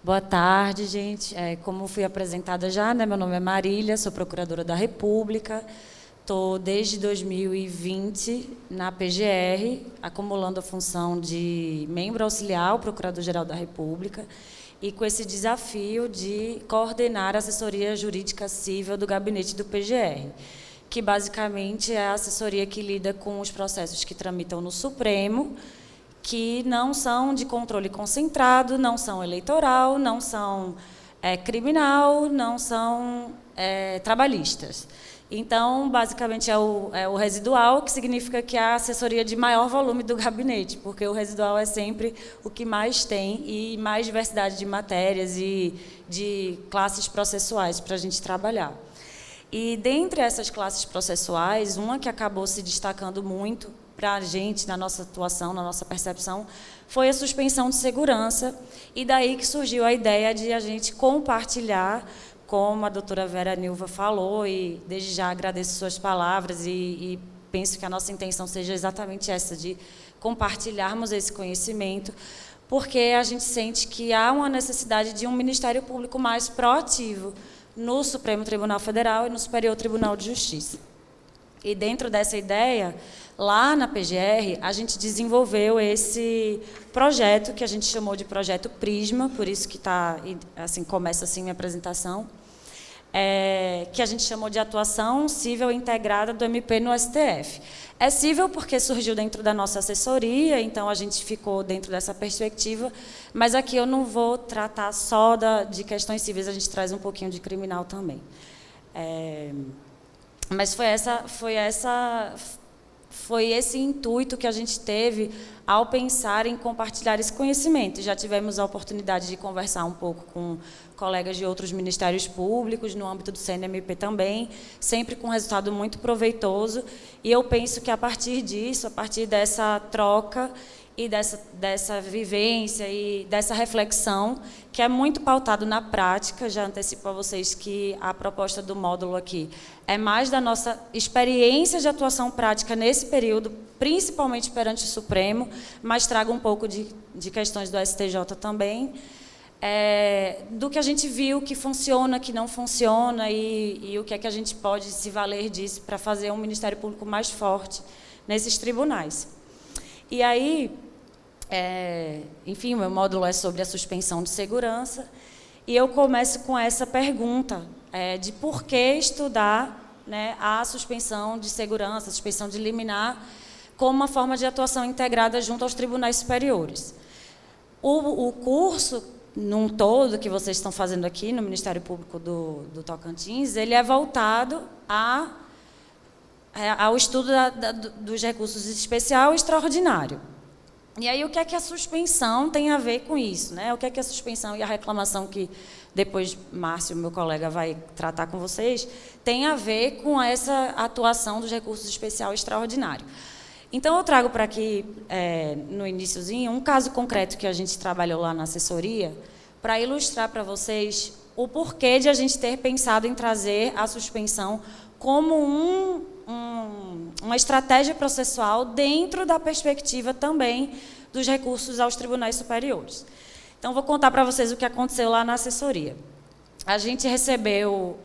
Boa tarde, gente. Como fui apresentada já, né, meu nome é Marília, sou procuradora da República. Estou desde 2020 na PGR, acumulando a função de membro auxiliar, Procurador-Geral da República, e com esse desafio de coordenar a assessoria jurídica civil do gabinete do PGR, que basicamente é a assessoria que lida com os processos que tramitam no Supremo, que não são de controle concentrado, não são eleitoral, não são criminal, não são trabalhistas. Então, basicamente, é o residual, que significa que é a assessoria de maior volume do gabinete, porque o residual é sempre o que mais tem e mais diversidade de matérias e de classes processuais para a gente trabalhar. E, dentre essas classes processuais, uma que acabou se destacando muito para a gente, na nossa atuação, na nossa percepção, foi a suspensão de segurança, e daí que surgiu a ideia de a gente compartilhar, como a doutora Vera Nilva falou, e desde já agradeço suas palavras e penso que a nossa intenção seja exatamente essa, de compartilharmos esse conhecimento, porque a gente sente que há uma necessidade de um Ministério Público mais proativo no Supremo Tribunal Federal e no Superior Tribunal de Justiça. E dentro dessa ideia, lá na PGR, a gente desenvolveu esse projeto que a gente chamou de Projeto Prisma, por isso que começa assim minha apresentação, que a gente chamou de Atuação Cível Integrada do MP no STF. É cível porque surgiu dentro da nossa assessoria, então a gente ficou dentro dessa perspectiva, mas aqui eu não vou tratar só de questões cíveis, a gente traz um pouquinho de criminal também. Mas foi esse intuito que a gente teve ao pensar em compartilhar esse conhecimento. Já tivemos a oportunidade de conversar um pouco com colegas de outros ministérios públicos, no âmbito do CNMP também, sempre com resultado muito proveitoso, e eu penso que a partir disso, a partir dessa troca e dessa vivência e dessa reflexão, que é muito pautado na prática, já antecipo a vocês que a proposta do módulo aqui é mais da nossa experiência de atuação prática nesse período, principalmente perante o Supremo, mas trago um pouco de questões do STJ também, do que a gente viu que funciona, que não funciona, e o que é que a gente pode se valer disso para fazer um Ministério Público mais forte nesses tribunais. E aí, enfim, o meu módulo é sobre a suspensão de segurança, e eu começo com essa pergunta, de por que estudar, né, a suspensão de segurança, a suspensão de liminar, como uma forma de atuação integrada junto aos tribunais superiores. O curso, num todo, que vocês estão fazendo aqui no Ministério Público do Tocantins, ele é voltado ao estudo dos recursos especial e extraordinário. E aí, o que é que a suspensão tem a ver com isso, né? O que é que a suspensão e a reclamação, que depois Márcio, meu colega, vai tratar com vocês, tem a ver com essa atuação dos recursos especial e extraordinário. Então, eu trago para aqui, no iniciozinho, um caso concreto que a gente trabalhou lá na assessoria, para ilustrar para vocês o porquê de a gente ter pensado em trazer a suspensão como uma estratégia processual dentro da perspectiva também dos recursos aos tribunais superiores. Então, vou contar para vocês o que aconteceu lá na assessoria. A gente recebeu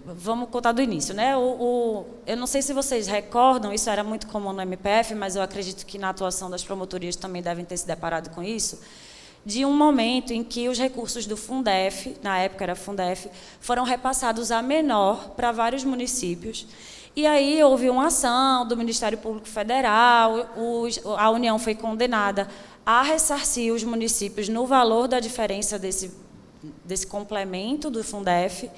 Vamos contar do início, né? Eu não sei se vocês recordam, isso era muito comum no MPF, mas eu acredito que na atuação das promotorias também devem ter se deparado com isso, de um momento em que os recursos do Fundef, na época era Fundef, foram repassados a menor para vários municípios. E aí houve uma ação do Ministério Público Federal, a União foi condenada a ressarcir os municípios no valor da diferença desse complemento do Fundef,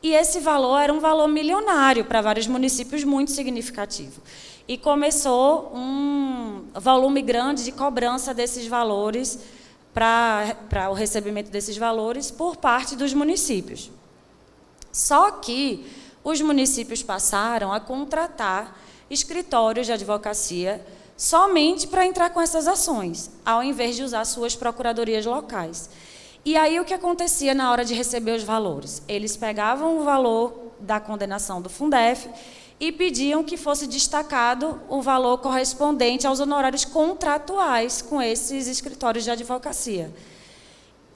e esse valor era um valor milionário para vários municípios, muito significativo. E começou um volume grande de cobrança desses valores, para o recebimento desses valores por parte dos municípios. Só que os municípios passaram a contratar escritórios de advocacia somente para entrar com essas ações, ao invés de usar suas procuradorias locais. E aí o que acontecia na hora de receber os valores? Eles pegavam o valor da condenação do Fundef e pediam que fosse destacado o valor correspondente aos honorários contratuais com esses escritórios de advocacia.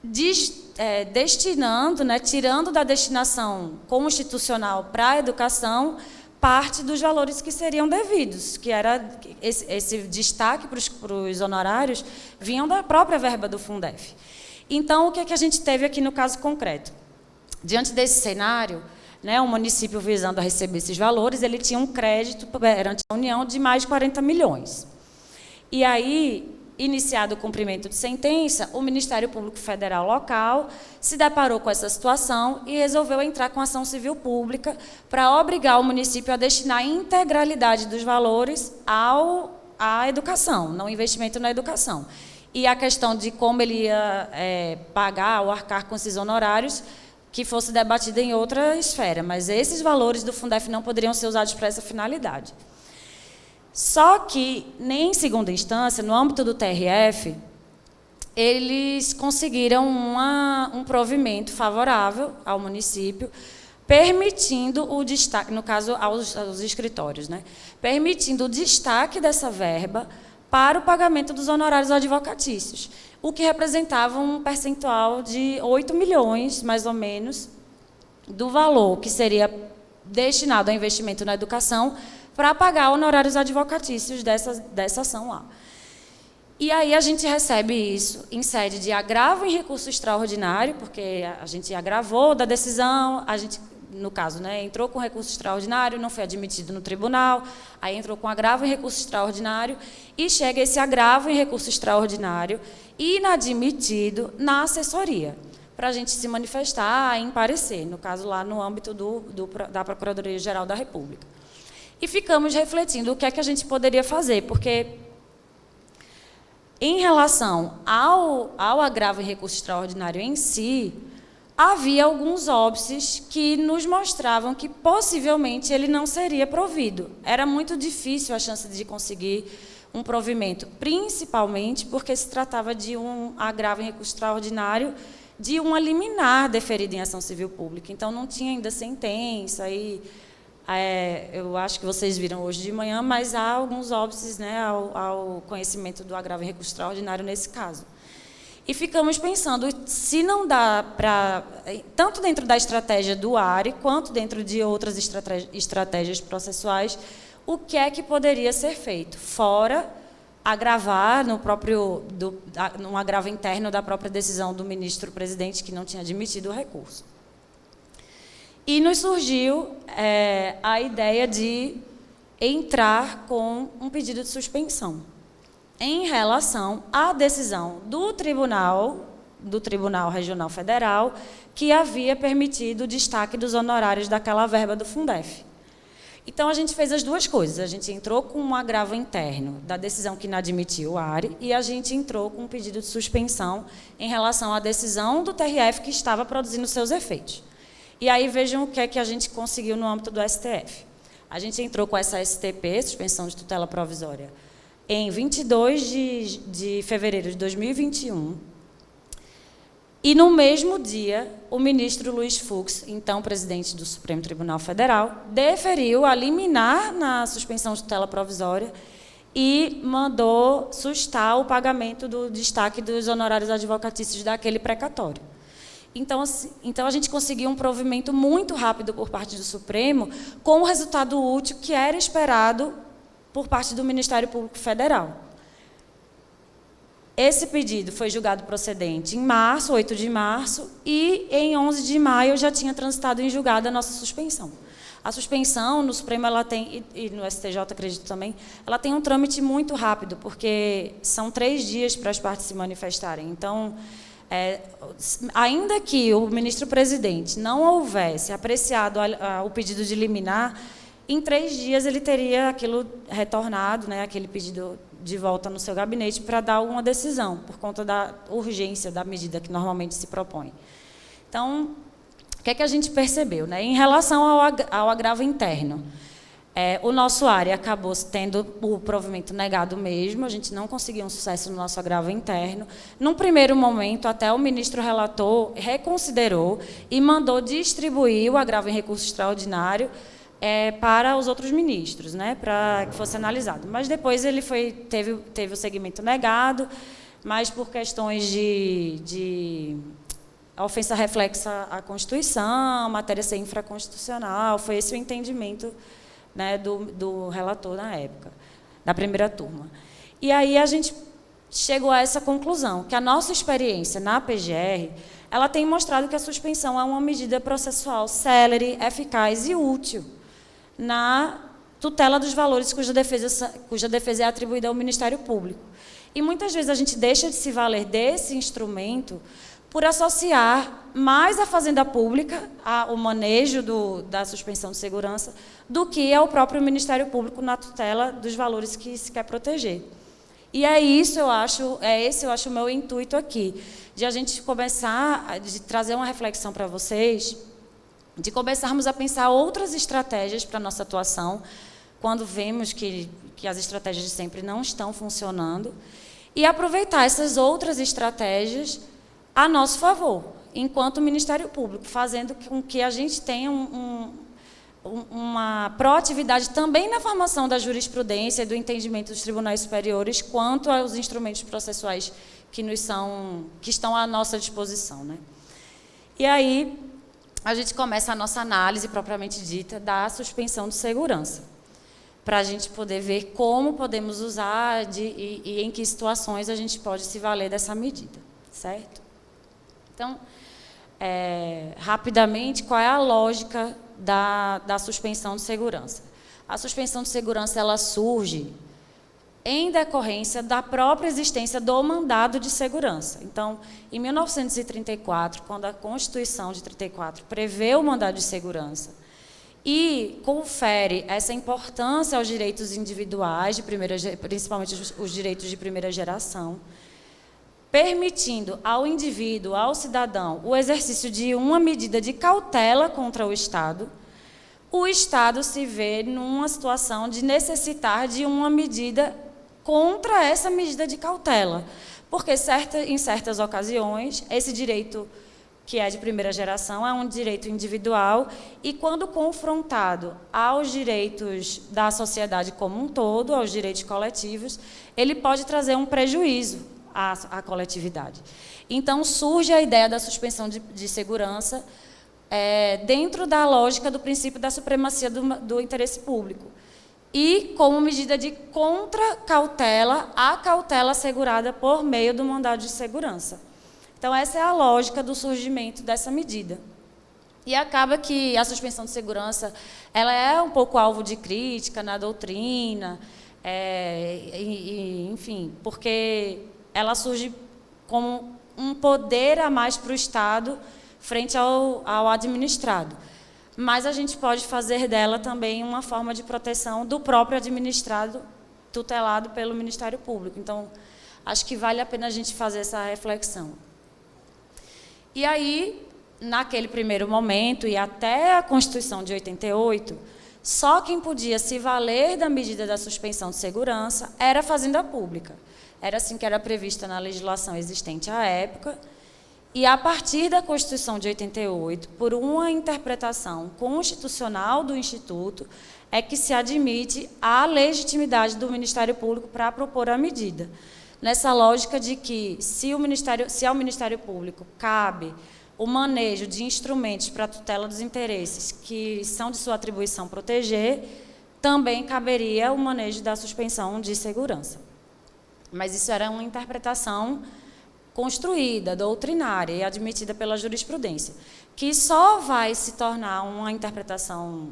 destinando, né, tirando da destinação constitucional para a educação parte dos valores que seriam devidos, que era esse destaque para os honorários vinham da própria verba do Fundef. Então, o que é que a gente teve aqui no caso concreto? Diante desse cenário, né, o município visando a receber esses valores, ele tinha um crédito perante a União de mais de 40 milhões. E aí, iniciado o cumprimento de sentença, o Ministério Público Federal local se deparou com essa situação e resolveu entrar com ação civil pública para obrigar o município a destinar a integralidade dos valores à educação, no investimento na educação. E a questão de como ele ia pagar ou arcar com esses honorários, que fosse debatida em outra esfera, mas esses valores do Fundef não poderiam ser usados para essa finalidade. Só que, nem em segunda instância, no âmbito do TRF, eles conseguiram um provimento favorável ao município, permitindo o destaque, no caso, aos escritórios, né? Permitindo o destaque dessa verba para o pagamento dos honorários advocatícios, o que representava um percentual de 8 milhões, mais ou menos, do valor que seria destinado ao investimento na educação para pagar honorários advocatícios dessa ação lá. E aí a gente recebe isso em sede de agravo em recurso extraordinário, porque a gente agravou da decisão, a gente, no caso, né, entrou com recurso extraordinário, não foi admitido no tribunal, aí entrou com agravo em recurso extraordinário, e chega esse agravo em recurso extraordinário inadmitido na assessoria, para a gente se manifestar em parecer, no caso lá no âmbito da Procuradoria-Geral da República. E ficamos refletindo o que é que a gente poderia fazer, porque, em relação ao agravo em recurso extraordinário em si, havia alguns óbices que nos mostravam que, possivelmente, ele não seria provido. Era muito difícil a chance de conseguir um provimento, principalmente porque se tratava de um agravo em recurso extraordinário de uma liminar deferida em ação civil pública. Então, não tinha ainda sentença e... eu acho que vocês viram hoje de manhã, mas há alguns óbices, né, ao conhecimento do agravo em recurso extraordinário nesse caso. E ficamos pensando se não dá para, tanto dentro da estratégia do ARE, quanto dentro de outras estratégias processuais, o que é que poderia ser feito, fora agravar num agravo interno da própria decisão do ministro-presidente, que não tinha admitido o recurso. E nos surgiu a ideia de entrar com um pedido de suspensão em relação à decisão do Tribunal Regional Federal, que havia permitido o destaque dos honorários daquela verba do Fundef. Então, a gente fez as duas coisas. A gente entrou com um agravo interno da decisão que inadmitiu o ARE e a gente entrou com um pedido de suspensão em relação à decisão do TRF que estava produzindo seus efeitos. E aí vejam o que é que a gente conseguiu no âmbito do STF. A gente entrou com essa STP, suspensão de tutela provisória, em 22 de fevereiro de 2021. E, no mesmo dia, o ministro Luiz Fux, então presidente do Supremo Tribunal Federal, deferiu a liminar na suspensão de tutela provisória e mandou sustar o pagamento do destaque dos honorários advocatícios daquele precatório. Então, a gente conseguiu um provimento muito rápido por parte do Supremo, com o resultado útil que era esperado por parte do Ministério Público Federal. Esse pedido foi julgado procedente em março, 8 de março, e em 11 de maio já tinha transitado em julgado a nossa suspensão. A suspensão no Supremo ela tem, e no STJ acredito também, ela tem um trâmite muito rápido, porque são 3 dias para as partes se manifestarem. Então, ainda que o ministro-presidente não houvesse apreciado o pedido de liminar, em 3 dias ele teria aquilo retornado, né, aquele pedido de volta no seu gabinete para dar uma decisão, por conta da urgência da medida que normalmente se propõe. Então, o que é que a gente percebeu, né? Em relação ao agravo interno, o nosso área acabou tendo o provimento negado mesmo, a gente não conseguiu um sucesso no nosso agravo interno. Num primeiro momento, até o ministro relator reconsiderou e mandou distribuir o agravo em recurso extraordinário para os outros ministros, né, para que fosse analisado. Mas depois ele teve o segmento negado, mas por questões de a ofensa reflexa à Constituição, a matéria ser infraconstitucional, foi esse o entendimento, né, do relator na época, da primeira turma. E aí a gente chegou a essa conclusão, que a nossa experiência na PGR, ela tem mostrado que a suspensão é uma medida processual célere, eficaz e útil na tutela dos valores cuja defesa é atribuída ao Ministério Público. E muitas vezes a gente deixa de se valer desse instrumento por associar mais a Fazenda Pública ao manejo da suspensão de segurança do que ao próprio Ministério Público na tutela dos valores que se quer proteger. E esse eu acho o meu intuito aqui, de a gente começar, de trazer uma reflexão para vocês, de começarmos a pensar outras estratégias para a nossa atuação, quando vemos que as estratégias de sempre não estão funcionando, e aproveitar essas outras estratégias a nosso favor, enquanto Ministério Público, fazendo com que a gente tenha uma proatividade também na formação da jurisprudência e do entendimento dos tribunais superiores quanto aos instrumentos processuais que estão à nossa disposição, né? E aí a gente começa a nossa análise propriamente dita da suspensão de segurança, para a gente poder ver como podemos usar e em que situações a gente pode se valer dessa medida, certo? Então, rapidamente, qual é a lógica da suspensão de segurança? A suspensão de segurança ela surge em decorrência da própria existência do mandado de segurança. Então, em 1934, quando a Constituição de 34 prevê o mandado de segurança e confere essa importância aos direitos individuais, principalmente os direitos de primeira geração, permitindo ao indivíduo, ao cidadão, o exercício de uma medida de cautela contra o Estado se vê numa situação de necessitar de uma medida contra essa medida de cautela, porque em certas ocasiões esse direito que é de primeira geração é um direito individual e, quando confrontado aos direitos da sociedade como um todo, aos direitos coletivos, ele pode trazer um prejuízo à coletividade. Então, surge a ideia da suspensão de segurança dentro da lógica do princípio da supremacia do interesse público e como medida de contra-cautela à cautela assegurada por meio do mandado de segurança. Então, essa é a lógica do surgimento dessa medida. E acaba que a suspensão de segurança ela é um pouco alvo de crítica na doutrina, enfim, porque ela surge como um poder a mais para o Estado frente ao administrado. Mas a gente pode fazer dela também uma forma de proteção do próprio administrado tutelado pelo Ministério Público. Então, acho que vale a pena a gente fazer essa reflexão. E aí, naquele primeiro momento, e até a Constituição de 88, só quem podia se valer da medida da suspensão de segurança era a Fazenda Pública. Era assim que era prevista na legislação existente à época. E, a partir da Constituição de 88, por uma interpretação constitucional do Instituto, é que se admite a legitimidade do Ministério Público para propor a medida. Nessa lógica de que, se ao Ministério Público cabe o manejo de instrumentos para a tutela dos interesses que são de sua atribuição proteger, também caberia o manejo da suspensão de segurança. Mas isso era uma interpretação construída, doutrinária e admitida pela jurisprudência, que só vai se tornar uma interpretação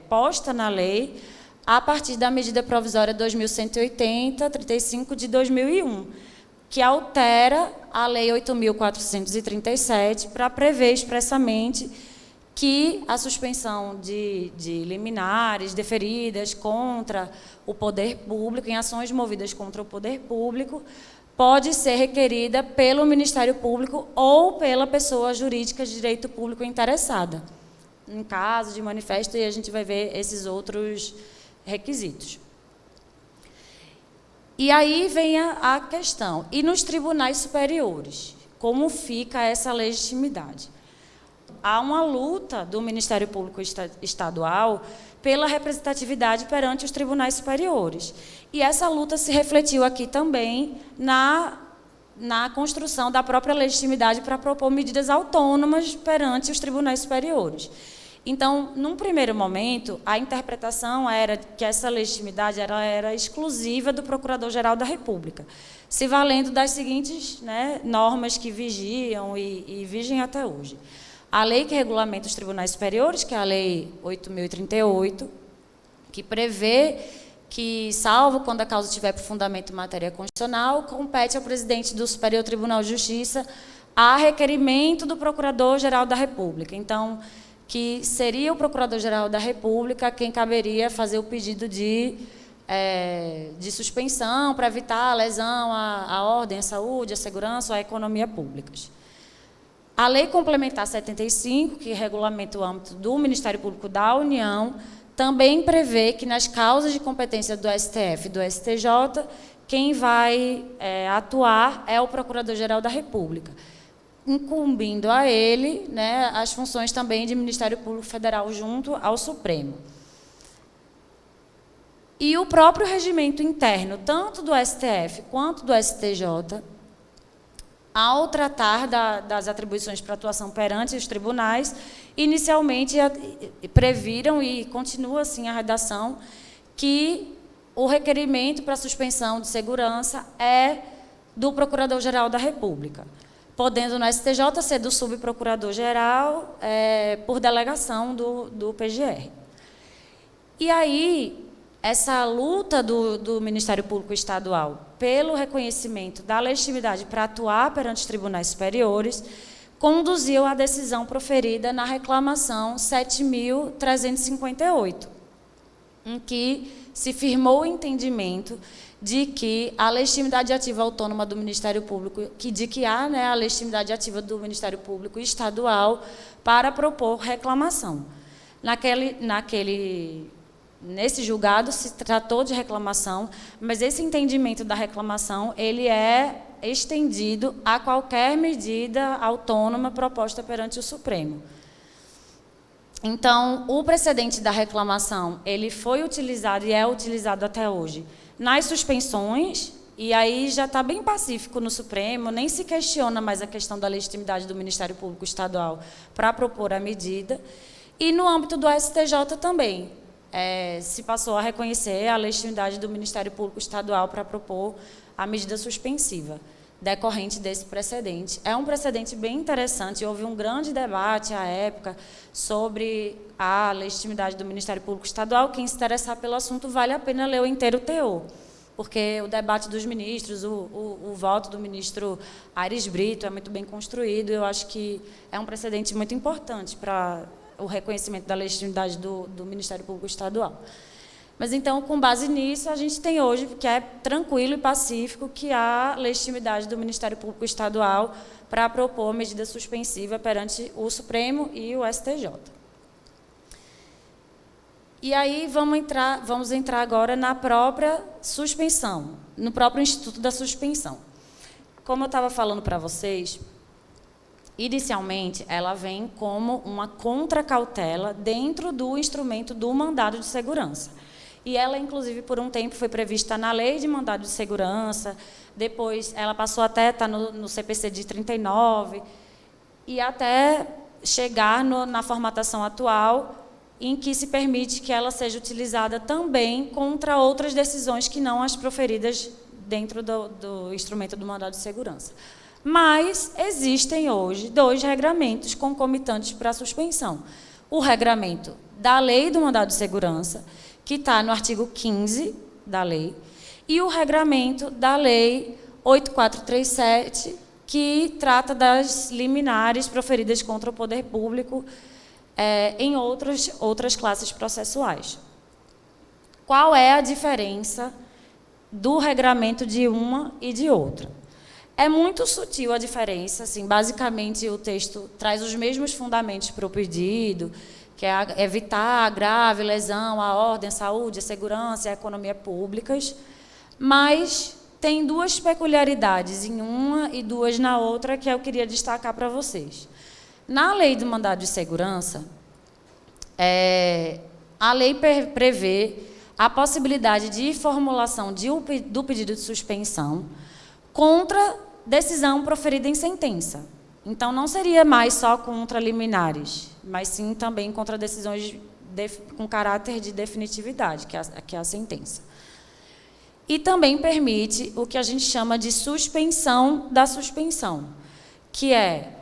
posta na lei a partir da medida provisória 2180/35 de 2001, que altera a Lei 8.437 para prever expressamente que a suspensão de liminares deferidas contra o poder público, em ações movidas contra o poder público, pode ser requerida pelo Ministério Público ou pela pessoa jurídica de direito público interessada, em caso de manifesto, e a gente vai ver esses outros requisitos. E aí vem a questão, e nos tribunais superiores, como fica essa legitimidade? Há uma luta do Ministério Público Estadual pela representatividade perante os tribunais superiores. E essa luta se refletiu aqui também na construção da própria legitimidade para propor medidas autônomas perante os tribunais superiores. Então, num primeiro momento, a interpretação era que essa legitimidade era exclusiva do Procurador-Geral da República, se valendo das seguintes, né, normas que vigiam e vigem até hoje. A lei que regulamenta os tribunais superiores, que é a Lei 8.038, que prevê que, salvo quando a causa tiver por fundamento em matéria constitucional, compete ao presidente do Superior Tribunal de Justiça a requerimento do Procurador-Geral da República. Então, que seria o Procurador-Geral da República quem caberia fazer o pedido de suspensão para evitar a lesão à ordem, à saúde, à segurança ou à economia públicas. A Lei Complementar 75, que regulamenta o âmbito do Ministério Público da União, também prevê que, nas causas de competência do STF e do STJ, quem vai atuar é o Procurador-Geral da República, incumbindo a ele, né, as funções também de Ministério Público Federal junto ao Supremo. E o próprio regimento interno, tanto do STF quanto do STJ, ao tratar das atribuições para atuação perante os tribunais, inicialmente previram, e continua assim a redação, que o requerimento para suspensão de segurança é do Procurador-Geral da República, podendo no STJ ser do Subprocurador-Geral por delegação do PGR. E aí, essa luta do Ministério Público Estadual pelo reconhecimento da legitimidade para atuar perante os tribunais superiores conduziu à decisão proferida na reclamação 7.358, em que se firmou o entendimento de que a legitimidade ativa autônoma do Ministério Público, de que há, né, a legitimidade ativa do Ministério Público Estadual para propor reclamação. Nesse julgado se tratou de reclamação, mas esse entendimento da reclamação ele é estendido a qualquer medida autônoma proposta perante o Supremo. Então, o precedente da reclamação ele foi utilizado e é utilizado até hoje nas suspensões, e aí já está bem pacífico no Supremo, nem se questiona mais a questão da legitimidade do Ministério Público Estadual para propor a medida, e no âmbito do STJ também. Se passou a reconhecer a legitimidade do Ministério Público Estadual para propor a medida suspensiva, decorrente desse precedente. É um precedente bem interessante, houve um grande debate à época sobre a legitimidade do Ministério Público Estadual. Quem se interessar pelo assunto, vale a pena ler o inteiro teor, porque o debate dos ministros, o voto do ministro Aires Brito é muito bem construído, eu acho que é um precedente muito importante para o reconhecimento da legitimidade do Ministério Público Estadual. Mas, então, com base nisso, a gente tem hoje, que é tranquilo e pacífico, que há legitimidade do Ministério Público Estadual para propor medida suspensiva perante o Supremo e o STJ. E aí vamos entrar agora na própria suspensão, no próprio Instituto da Suspensão. Como eu estava falando para vocês, inicialmente, ela vem como uma contracautela dentro do instrumento do mandado de segurança. E ela, inclusive, por um tempo foi prevista na Lei de Mandado de Segurança, depois ela passou até estar no CPC de 39, e até chegar na formatação atual, em que se permite que ela seja utilizada também contra outras decisões que não as proferidas dentro do instrumento do mandado de segurança. Mas existem hoje 2 regramentos concomitantes para a suspensão. O regramento da Lei do Mandado de Segurança, que está no artigo 15 da lei, e o regramento da Lei 8437, que trata das liminares proferidas contra o poder público em outras classes processuais. Qual é a diferença do regramento de uma e de outra? É muito sutil a diferença, assim, basicamente o texto traz os mesmos fundamentos para o pedido, que é evitar a grave lesão à ordem, à saúde, à segurança e à economia públicas, mas tem 2 peculiaridades em uma e 2 na outra que eu queria destacar para vocês. Na Lei do Mandado de Segurança, a lei prevê a possibilidade de formulação do pedido de suspensão contra decisão proferida em sentença. Então, não seria mais só contra liminares, mas sim também contra decisões com caráter de definitividade, que é a sentença. E também permite o que a gente chama de suspensão da suspensão, que é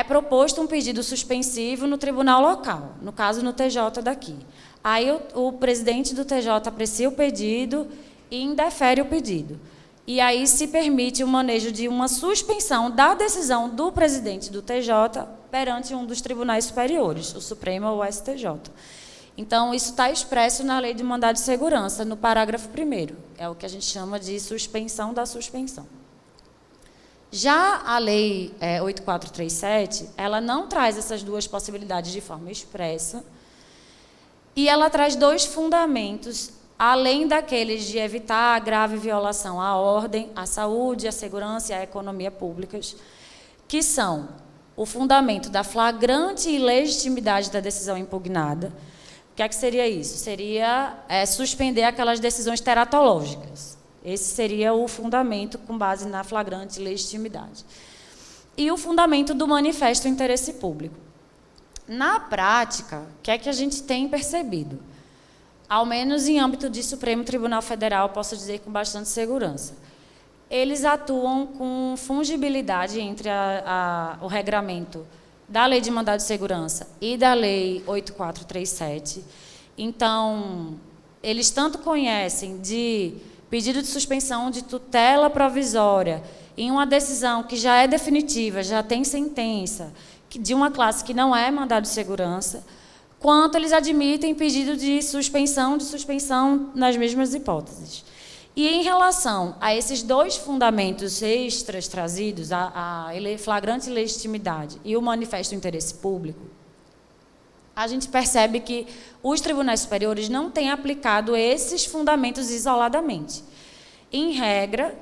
proposto um pedido suspensivo no tribunal local, no caso no TJ daqui. Aí o presidente do TJ aprecia o pedido e indefere o pedido. E aí se permite o manejo de uma suspensão da decisão do presidente do TJ perante um dos tribunais superiores, o Supremo ou o STJ. Então, isso está expresso na Lei de Mandado de Segurança, no parágrafo 1º. É o que a gente chama de suspensão da suspensão. Já a Lei 8437, ela não traz essas duas possibilidades de forma expressa, e ela traz dois fundamentos, além daqueles de evitar a grave violação à ordem, à saúde, à segurança e à economia públicas, que são o fundamento da flagrante ilegitimidade da decisão impugnada. O que é que seria isso? Seria suspender aquelas decisões teratológicas. Esse seria o fundamento com base na flagrante ilegitimidade. E o fundamento do manifesto interesse público. Na prática, o que é que a gente tem percebido? Ao menos em âmbito de Supremo Tribunal Federal, posso dizer com bastante segurança. Eles atuam com fungibilidade entre o regramento da Lei de Mandado de Segurança e da Lei 8437. Então, eles tanto conhecem de pedido de suspensão de tutela provisória em uma decisão que já é definitiva, já tem sentença, de uma classe que não é mandado de segurança, quanto eles admitem pedido de suspensão nas mesmas hipóteses. E em relação a esses dois fundamentos extras trazidos, a flagrante ilegitimidade e o manifesto interesse público, a gente percebe que os tribunais superiores não têm aplicado esses fundamentos isoladamente. Em regra,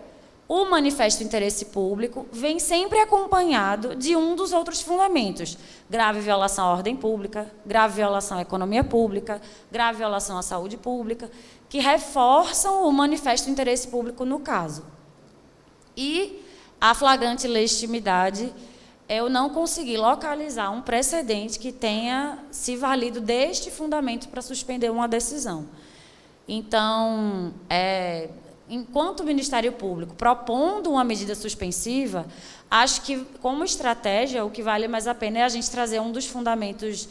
o manifesto interesse público vem sempre acompanhado de um dos outros fundamentos: grave violação à ordem pública, grave violação à economia pública, grave violação à saúde pública, que reforçam o manifesto interesse público no caso. E a flagrante legitimidade, eu não consegui localizar um precedente que tenha se valido deste fundamento para suspender uma decisão. Então, enquanto o Ministério Público propondo uma medida suspensiva, acho que, como estratégia, o que vale mais a pena é a gente trazer um dos fundamentos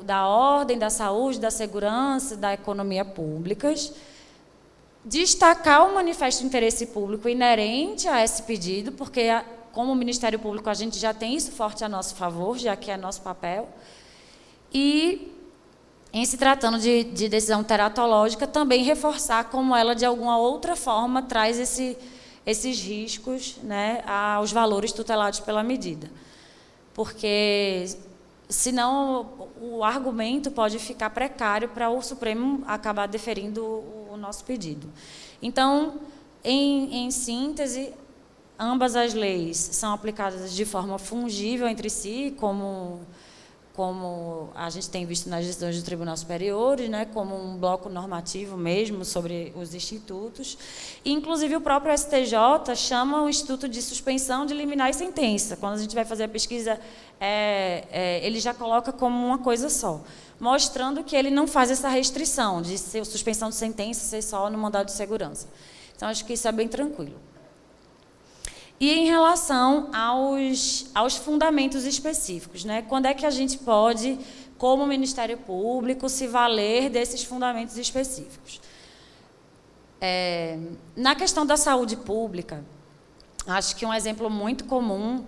da ordem, da saúde, da segurança, da economia públicas, destacar o manifesto de interesse público inerente a esse pedido, porque, como o Ministério Público, a gente já tem isso forte a nosso favor, já que é nosso papel, e, em se tratando de decisão teratológica, também reforçar como ela, de alguma outra forma, traz esses riscos, né, aos valores tutelados pela medida. Porque, senão, o argumento pode ficar precário para o Supremo acabar deferindo o nosso pedido. Então, em síntese, ambas as leis são aplicadas de forma fungível entre si, como a gente tem visto nas decisões do Tribunal Superior, né, como um bloco normativo mesmo sobre os institutos. E, inclusive, o próprio STJ chama o instituto de suspensão de liminar e sentença. Quando a gente vai fazer a pesquisa, ele já coloca como uma coisa só, mostrando que ele não faz essa restrição de ser suspensão de sentença ser só no mandado de segurança. Então, acho que isso é bem tranquilo. E em relação aos fundamentos específicos, né? Quando é que a gente pode, como Ministério Público, se valer desses fundamentos específicos? Na questão da saúde pública, acho que um exemplo muito comum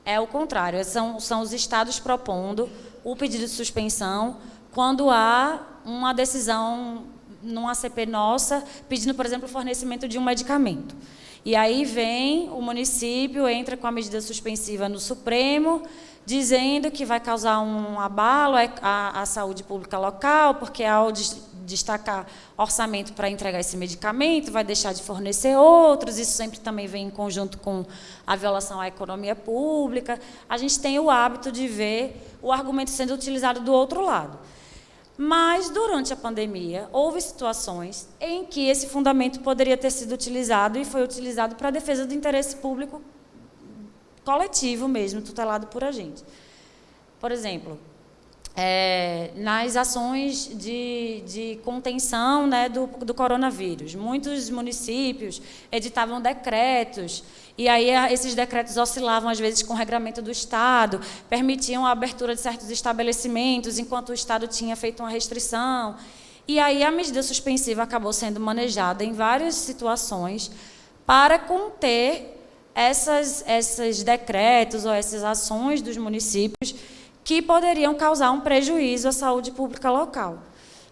é o contrário. São os estados propondo o pedido de suspensão quando há uma decisão numa CP nossa pedindo, por exemplo, o fornecimento de um medicamento. E aí vem o município, entra com a medida suspensiva no Supremo, dizendo que vai causar um abalo à saúde pública local, porque ao destacar orçamento para entregar esse medicamento, vai deixar de fornecer outros. Isso sempre também vem em conjunto com a violação à economia pública. A gente tem o hábito de ver o argumento sendo utilizado do outro lado. Mas, durante a pandemia, houve situações em que esse fundamento poderia ter sido utilizado e foi utilizado para a defesa do interesse público coletivo mesmo, tutelado por a gente. Por exemplo, nas ações de contenção, né, do coronavírus, muitos municípios editavam decretos, e aí esses decretos oscilavam, às vezes, com o regramento do Estado, permitiam a abertura de certos estabelecimentos, enquanto o Estado tinha feito uma restrição. E aí a medida suspensiva acabou sendo manejada em várias situações para conter esses decretos ou essas ações dos municípios que poderiam causar um prejuízo à saúde pública local.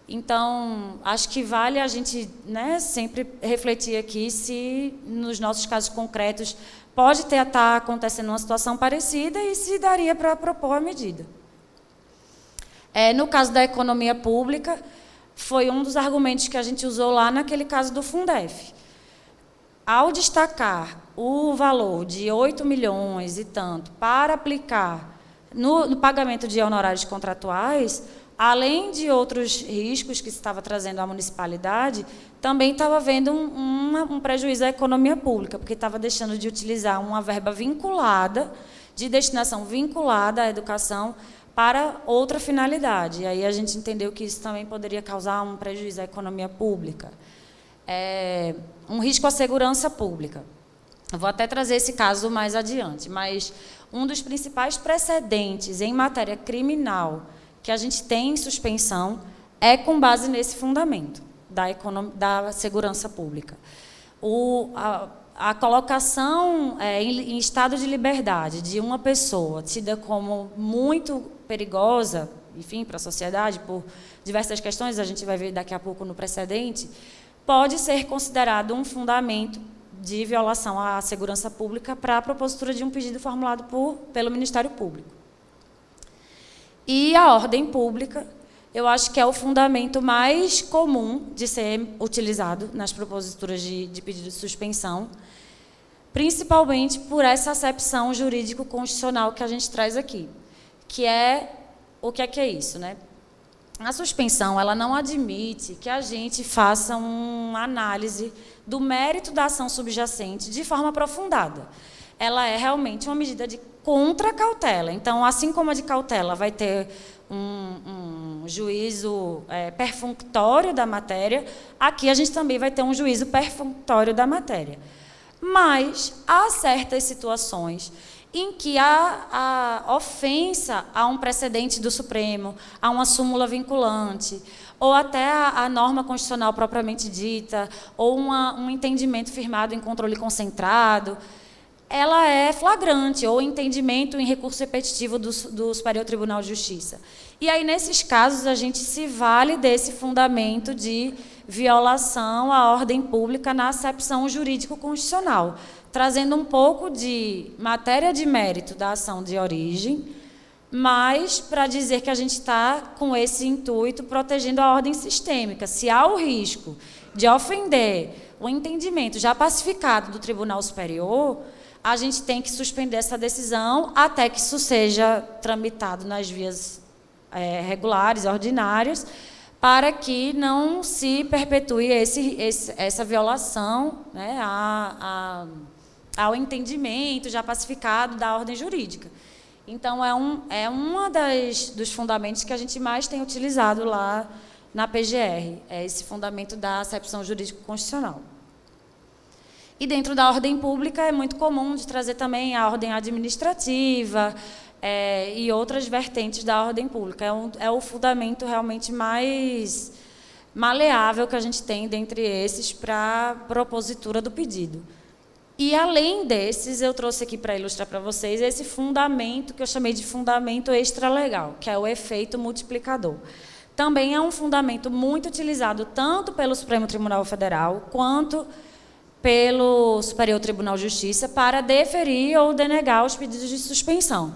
Então, acho que vale a gente, né, sempre refletir aqui se, nos nossos casos concretos, pode estar acontecendo uma situação parecida e se daria para propor a medida. No caso da economia pública, foi um dos argumentos que a gente usou lá naquele caso do Fundef. Ao destacar o valor de 8 milhões e tanto para aplicar no pagamento de honorários contratuais, além de outros riscos que se estava trazendo à municipalidade, também estava havendo um prejuízo à economia pública, porque estava deixando de utilizar uma verba vinculada, de destinação vinculada à educação, para outra finalidade. E aí a gente entendeu que isso também poderia causar um prejuízo à economia pública. Um risco à segurança pública. Eu vou até trazer esse caso mais adiante, mas um dos principais precedentes em matéria criminal que a gente tem em suspensão é com base nesse fundamento da segurança pública. A colocação em estado de liberdade de uma pessoa tida como muito perigosa, enfim, para a sociedade, por diversas questões, a gente vai ver daqui a pouco no precedente, pode ser considerado um fundamento de violação à segurança pública para a propositura de um pedido formulado pelo Ministério Público. E a ordem pública, eu acho que é o fundamento mais comum de ser utilizado nas proposituras de pedido de suspensão, principalmente por essa acepção jurídico-constitucional que a gente traz aqui, que é o que é isso, né? A suspensão, ela não admite que a gente faça uma análise do mérito da ação subjacente de forma aprofundada. Ela é realmente uma medida de contra-cautela. Então, assim como a de cautela vai ter um juízo perfunctório da matéria, aqui a gente também vai ter um juízo perfunctório da matéria. Mas há certas situações em que a ofensa a um precedente do Supremo, a uma súmula vinculante, ou até a norma constitucional propriamente dita, ou um entendimento firmado em controle concentrado, ela é flagrante, ou entendimento em recurso repetitivo do Superior Tribunal de Justiça. E aí, nesses casos, a gente se vale desse fundamento de violação à ordem pública na acepção jurídico-constitucional, trazendo um pouco de matéria de mérito da ação de origem, mas para dizer que a gente está com esse intuito protegendo a ordem sistêmica. Se há o risco de ofender o entendimento já pacificado do Tribunal Superior, a gente tem que suspender essa decisão até que isso seja tramitado nas vias regulares, ordinárias, para que não se perpetue essa violação, né, ao entendimento já pacificado da ordem jurídica. Então, é uma dos fundamentos que a gente mais tem utilizado lá na PGR, é esse fundamento da acepção jurídico-constitucional. E dentro da ordem pública é muito comum de trazer também a ordem administrativa e outras vertentes da ordem pública. É o fundamento realmente mais maleável que a gente tem dentre esses para a propositura do pedido. E, além desses, eu trouxe aqui para ilustrar para vocês esse fundamento que eu chamei de fundamento extralegal, que é o efeito multiplicador. Também é um fundamento muito utilizado tanto pelo Supremo Tribunal Federal quanto pelo Superior Tribunal de Justiça para deferir ou denegar os pedidos de suspensão.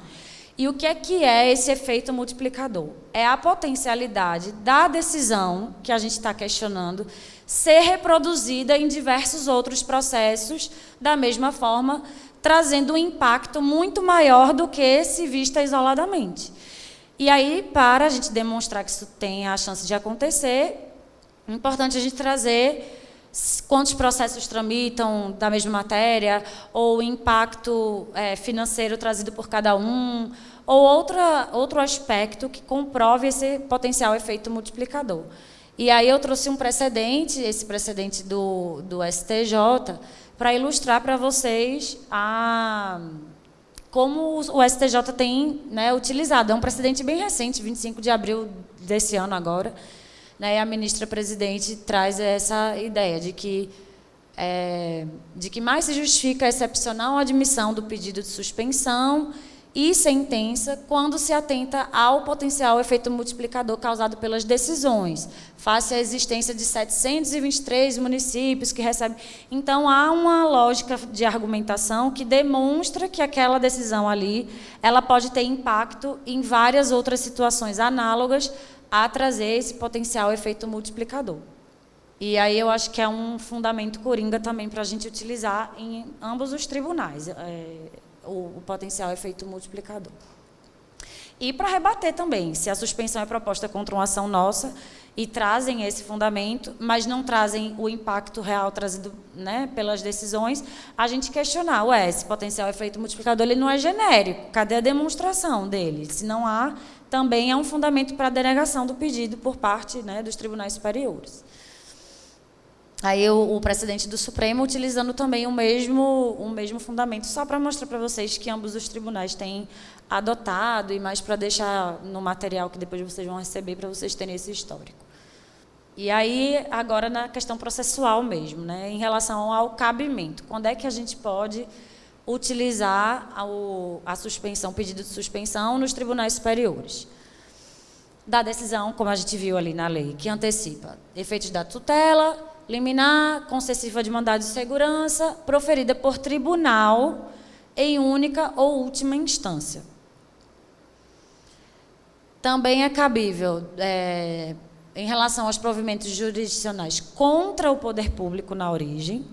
E o que é esse efeito multiplicador? É a potencialidade da decisão que a gente está questionando ser reproduzida em diversos outros processos da mesma forma, trazendo um impacto muito maior do que se vista isoladamente. E aí, para a gente demonstrar que isso tem a chance de acontecer, é importante a gente trazer quantos processos tramitam da mesma matéria, ou o impacto financeiro trazido por cada um, ou outro aspecto que comprove esse potencial efeito multiplicador. E aí eu trouxe um precedente, esse precedente do STJ, para ilustrar para vocês como o STJ tem, né, utilizado. É um precedente bem recente, 25 de abril desse ano agora, né, e a ministra-presidente traz essa ideia de que mais se justifica a excepcional admissão do pedido de suspensão e sentença quando se atenta ao potencial efeito multiplicador causado pelas decisões, face à existência de 723 municípios que recebem. Então, há uma lógica de argumentação que demonstra que aquela decisão ali ela pode ter impacto em várias outras situações análogas a trazer esse potencial efeito multiplicador. E aí eu acho que é um fundamento coringa também para a gente utilizar em ambos os tribunais, o potencial efeito multiplicador. E para rebater também, se a suspensão é proposta contra uma ação nossa e trazem esse fundamento, mas não trazem o impacto real trazido, né, pelas decisões, a gente questionar, esse potencial efeito multiplicador ele não é genérico, cadê a demonstração dele? Se não há, também é um fundamento para a denegação do pedido por parte, né, dos tribunais superiores. Aí o precedente do Supremo utilizando também o mesmo fundamento, só para mostrar para vocês que ambos os tribunais têm adotado, e mais para deixar no material que depois vocês vão receber, para vocês terem esse histórico. E aí, agora na questão processual mesmo, né, em relação ao cabimento, quando é que a gente pode utilizar a suspensão, pedido de suspensão nos tribunais superiores? Da decisão, como a gente viu ali na lei, que antecipa efeitos da tutela, liminar, concessiva de mandado de segurança, proferida por tribunal em única ou última instância. Também é cabível, em relação aos provimentos jurisdicionais contra o poder público na origem,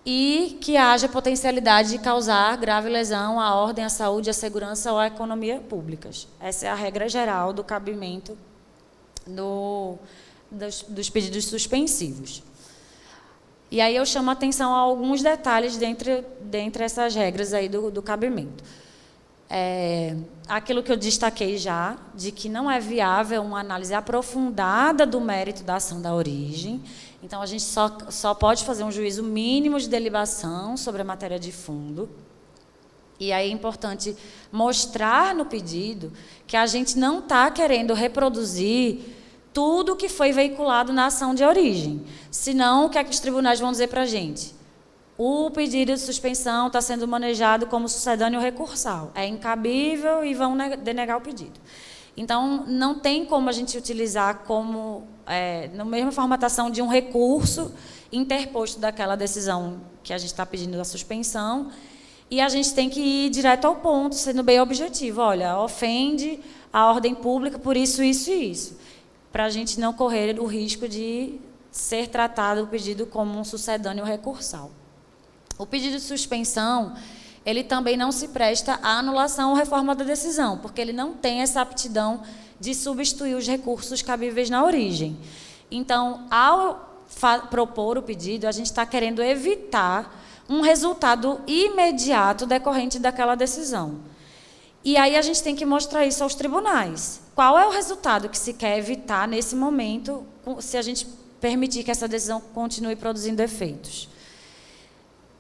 e que haja potencialidade de causar grave lesão à ordem, à saúde, à segurança ou à economia públicas. Essa é a regra geral do cabimento dos pedidos suspensivos. E aí eu chamo a atenção a alguns detalhes dentre essas regras aí do cabimento. Aquilo que eu destaquei já, de que não é viável uma análise aprofundada do mérito da ação da origem. Então, a gente só pode fazer um juízo mínimo de delibação sobre a matéria de fundo. E aí é importante mostrar no pedido que a gente não está querendo reproduzir tudo que foi veiculado na ação de origem. Senão, o que é que os tribunais vão dizer para a gente? O pedido de suspensão está sendo manejado como sucedâneo recursal. É incabível e vão denegar o pedido. Então, não tem como a gente utilizar como, na mesma formatação de um recurso interposto daquela decisão que a gente está pedindo da suspensão, e a gente tem que ir direto ao ponto, sendo bem objetivo. Olha, ofende a ordem pública por isso, isso e isso, para a gente não correr o risco de ser tratado o pedido como um sucedâneo recursal. O pedido de suspensão, ele também não se presta à anulação ou reforma da decisão, porque ele não tem essa aptidão de substituir os recursos cabíveis na origem. Então, ao propor o pedido, a gente está querendo evitar um resultado imediato decorrente daquela decisão. E aí a gente tem que mostrar isso aos tribunais. Qual é o resultado que se quer evitar nesse momento, se a gente permitir que essa decisão continue produzindo efeitos?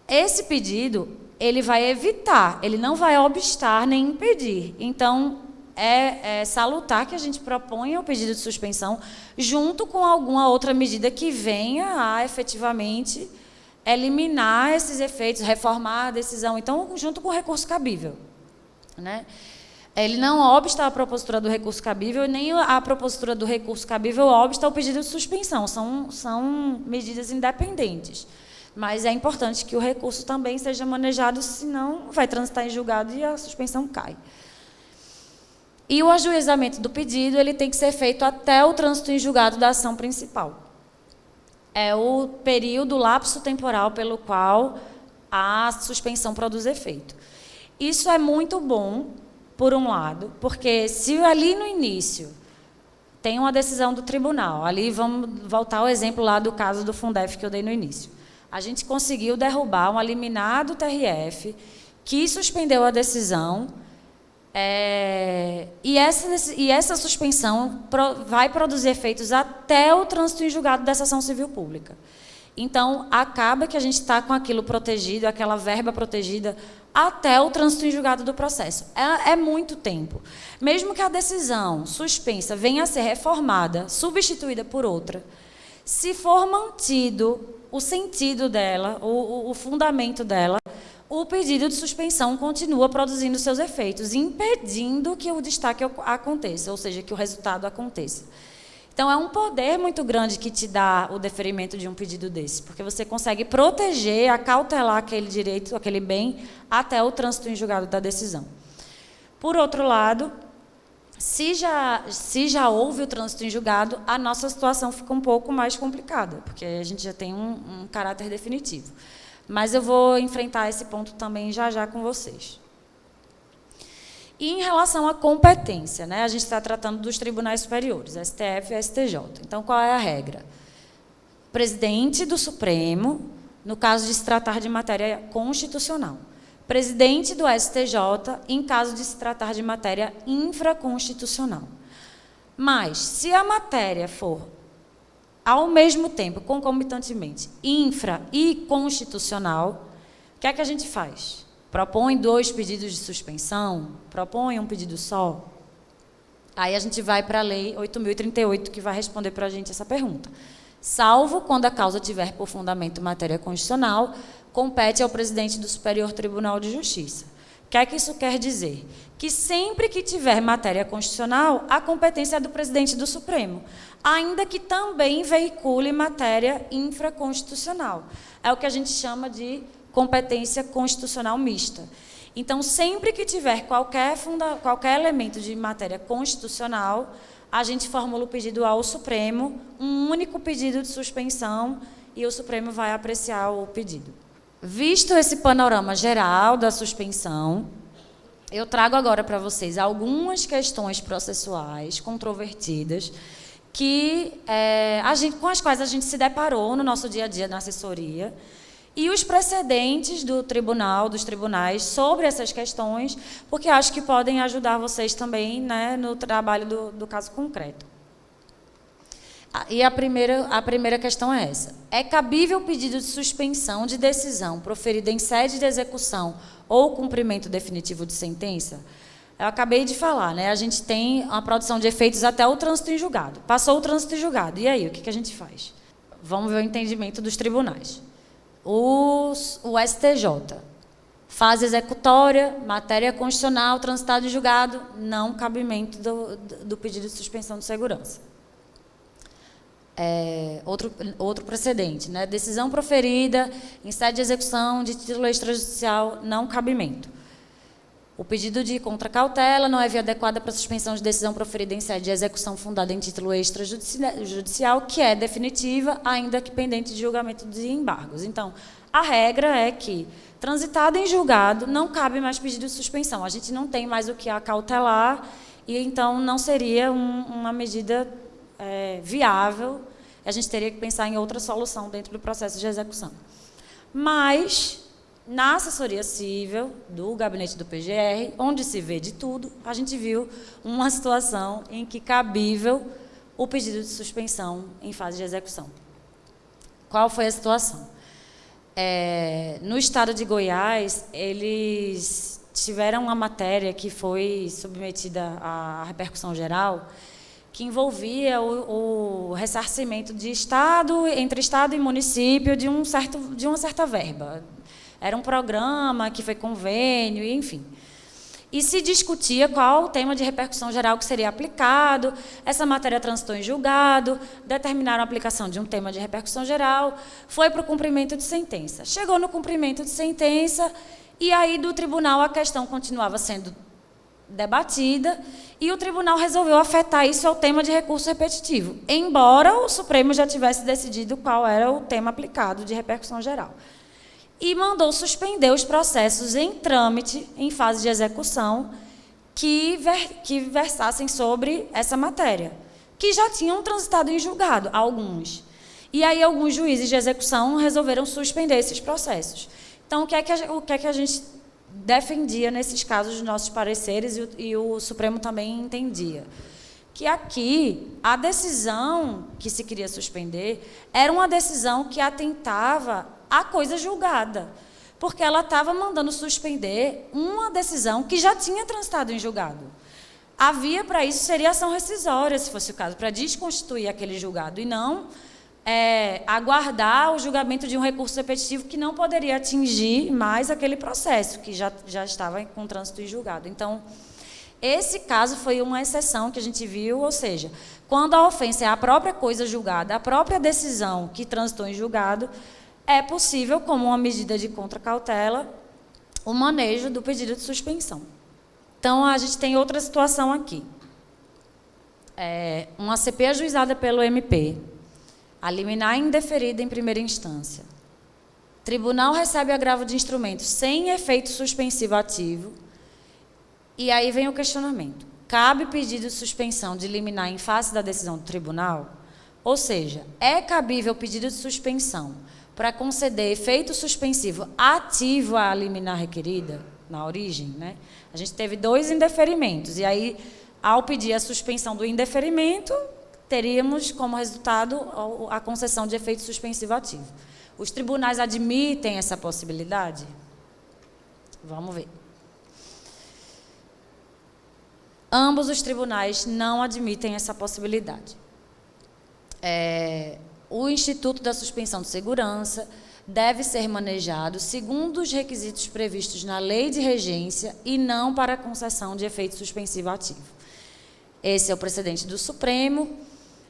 Esse pedido, ele vai evitar, ele não vai obstar nem impedir. Então, é salutar que a gente proponha o pedido de suspensão junto com alguma outra medida que venha a efetivamente eliminar esses efeitos, reformar a decisão. Então, junto com o recurso cabível, né? Ele não obsta a propositura do recurso cabível, nem a propositura do recurso cabível obsta ao pedido de suspensão. São medidas independentes. Mas é importante que o recurso também seja manejado, senão vai transitar em julgado e a suspensão cai. E o ajuizamento do pedido ele tem que ser feito até o trânsito em julgado da ação principal. É o período, o lapso temporal pelo qual a suspensão produz efeito. Isso é muito bom, por um lado, porque se ali no início tem uma decisão do tribunal. Ali vamos voltar ao exemplo lá do caso do Fundef que eu dei no início. A gente conseguiu derrubar uma liminar do TRF que suspendeu a decisão, e essa suspensão vai produzir efeitos até o trânsito em julgado dessa ação civil pública. Então, acaba que a gente está com aquilo protegido, aquela verba protegida, até o trânsito em julgado do processo. É muito tempo. Mesmo que a decisão suspensa venha a ser reformada, substituída por outra, se for mantido o sentido dela, o fundamento dela, o pedido de suspensão continua produzindo seus efeitos, impedindo que o destaque aconteça, ou seja, que o resultado aconteça. Então, é um poder muito grande que te dá o deferimento de um pedido desse, porque você consegue proteger, acautelar aquele direito, aquele bem, até o trânsito em julgado da decisão. Por outro lado, se já houve o trânsito em julgado, a nossa situação fica um pouco mais complicada, porque a gente já tem um caráter definitivo. Mas eu vou enfrentar esse ponto também já com vocês. E em relação à competência, né, a gente está tratando dos tribunais superiores, STF e STJ. Então, qual é a regra? Presidente do Supremo, no caso de se tratar de matéria constitucional. Presidente do STJ, em caso de se tratar de matéria infraconstitucional. Mas, se a matéria for, ao mesmo tempo, concomitantemente, infra e constitucional, o que é que a gente faz? Propõe 2 pedidos de suspensão? Propõe um pedido só? Aí a gente vai para a Lei 8.038, que vai responder para a gente essa pergunta. Salvo quando a causa tiver por fundamento matéria constitucional, compete ao presidente do Superior Tribunal de Justiça. O que é que isso quer dizer? Que sempre que tiver matéria constitucional, a competência é do presidente do Supremo, ainda que também veicule matéria infraconstitucional. É o que a gente chama de competência constitucional mista. Então, sempre que tiver qualquer elemento de matéria constitucional, a gente formula o pedido ao Supremo, um único pedido de suspensão, e o Supremo vai apreciar o pedido. Visto esse panorama geral da suspensão, eu trago agora para vocês algumas questões processuais controvertidas com as quais a gente se deparou no nosso dia a dia na assessoria, e os precedentes dos tribunais sobre essas questões, porque acho que podem ajudar vocês também, né, no trabalho do caso concreto. E a primeira questão é essa. É cabível o pedido de suspensão de decisão proferida em sede de execução ou cumprimento definitivo de sentença? Eu acabei de falar, né? A gente tem a produção de efeitos até o trânsito em julgado. Passou o trânsito em julgado. E aí, o que a gente faz? Vamos ver o entendimento dos tribunais. O STJ, fase executória, matéria constitucional, transitado em julgado, não cabimento do pedido de suspensão de segurança. Outro precedente, né? Decisão proferida em sede de execução de título extrajudicial, não cabimento. O pedido de contracautela não é via adequada para suspensão de decisão proferida em sede de execução fundada em título extrajudicial, que é definitiva, ainda que pendente de julgamento de embargos. Então, a regra é que, transitado em julgado, não cabe mais pedido de suspensão. A gente não tem mais o que acautelar, e então não seria uma medida viável. A gente teria que pensar em outra solução dentro do processo de execução. Mas, na assessoria civil do gabinete do PGR, onde se vê de tudo, a gente viu uma situação em que cabível o pedido de suspensão em fase de execução. Qual foi a situação? No estado de Goiás, eles tiveram uma matéria que foi submetida à repercussão geral, que envolvia o ressarcimento entre Estado e município de uma certa verba. Era um programa que foi convênio, enfim. E se discutia qual o tema de repercussão geral que seria aplicado. Essa matéria transitou em julgado, determinaram a aplicação de um tema de repercussão geral, foi para o cumprimento de sentença. Chegou no cumprimento de sentença, e aí do tribunal a questão continuava sendo debatida, e o tribunal resolveu afetar isso ao tema de recurso repetitivo, embora o Supremo já tivesse decidido qual era o tema aplicado de repercussão geral. E mandou suspender os processos em trâmite, em fase de execução, que versassem sobre essa matéria, que já tinham transitado em julgado, alguns. E aí alguns juízes de execução resolveram suspender esses processos. Então, o que é que a gente defendia nesses casos dos nossos pareceres e o Supremo também entendia? Que aqui, a decisão que se queria suspender era uma decisão que atentava à coisa julgada, porque ela estava mandando suspender uma decisão que já tinha transitado em julgado. Havia, para isso, seria ação rescisória, se fosse o caso, para desconstituir aquele julgado, e não aguardar o julgamento de um recurso repetitivo que não poderia atingir mais aquele processo, que já estava com trânsito em julgado. Então, esse caso foi uma exceção que a gente viu, ou seja, quando a ofensa é a própria coisa julgada, a própria decisão que transitou em julgado, é possível, como uma medida de contracautela, o manejo do pedido de suspensão. Então, a gente tem outra situação aqui. Uma CP ajuizada pelo MP, a liminar indeferida em primeira instância. Tribunal recebe agravo de instrumentos sem efeito suspensivo ativo. E aí vem o questionamento. Cabe pedido de suspensão de liminar em face da decisão do tribunal? Ou seja, é cabível pedido de suspensão para conceder efeito suspensivo ativo à liminar requerida, na origem, né? A gente teve 2 indeferimentos, e aí, ao pedir a suspensão do indeferimento, teríamos como resultado a concessão de efeito suspensivo ativo. Os tribunais admitem essa possibilidade? Vamos ver. Ambos os tribunais não admitem essa possibilidade. O Instituto da Suspensão de Segurança deve ser manejado segundo os requisitos previstos na Lei de Regência e não para a concessão de efeito suspensivo ativo. Esse é o precedente do Supremo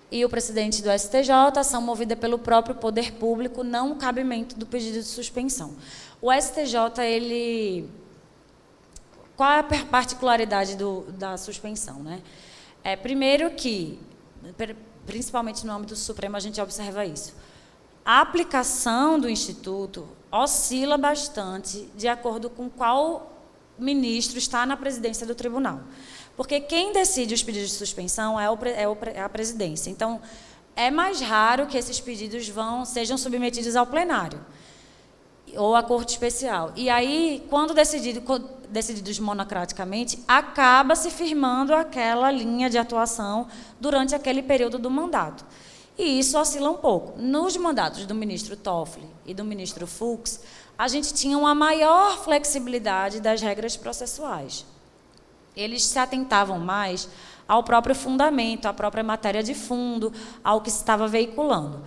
e o precedente do STJ, ação movida pelo próprio poder público, não o cabimento do pedido de suspensão. O STJ, qual é a particularidade da suspensão, né? Primeiro que, principalmente no âmbito do Supremo, a gente observa isso. A aplicação do Instituto oscila bastante de acordo com qual ministro está na presidência do tribunal. Porque quem decide os pedidos de suspensão é a presidência. Então, é mais raro que esses pedidos sejam submetidos ao plenário ou à corte especial. E aí, quando decididos monocraticamente, acaba se firmando aquela linha de atuação durante aquele período do mandato. E isso oscila um pouco. Nos mandatos do ministro Toffoli e do ministro Fux, a gente tinha uma maior flexibilidade das regras processuais. Eles se atentavam mais ao próprio fundamento, à própria matéria de fundo, ao que se estava veiculando.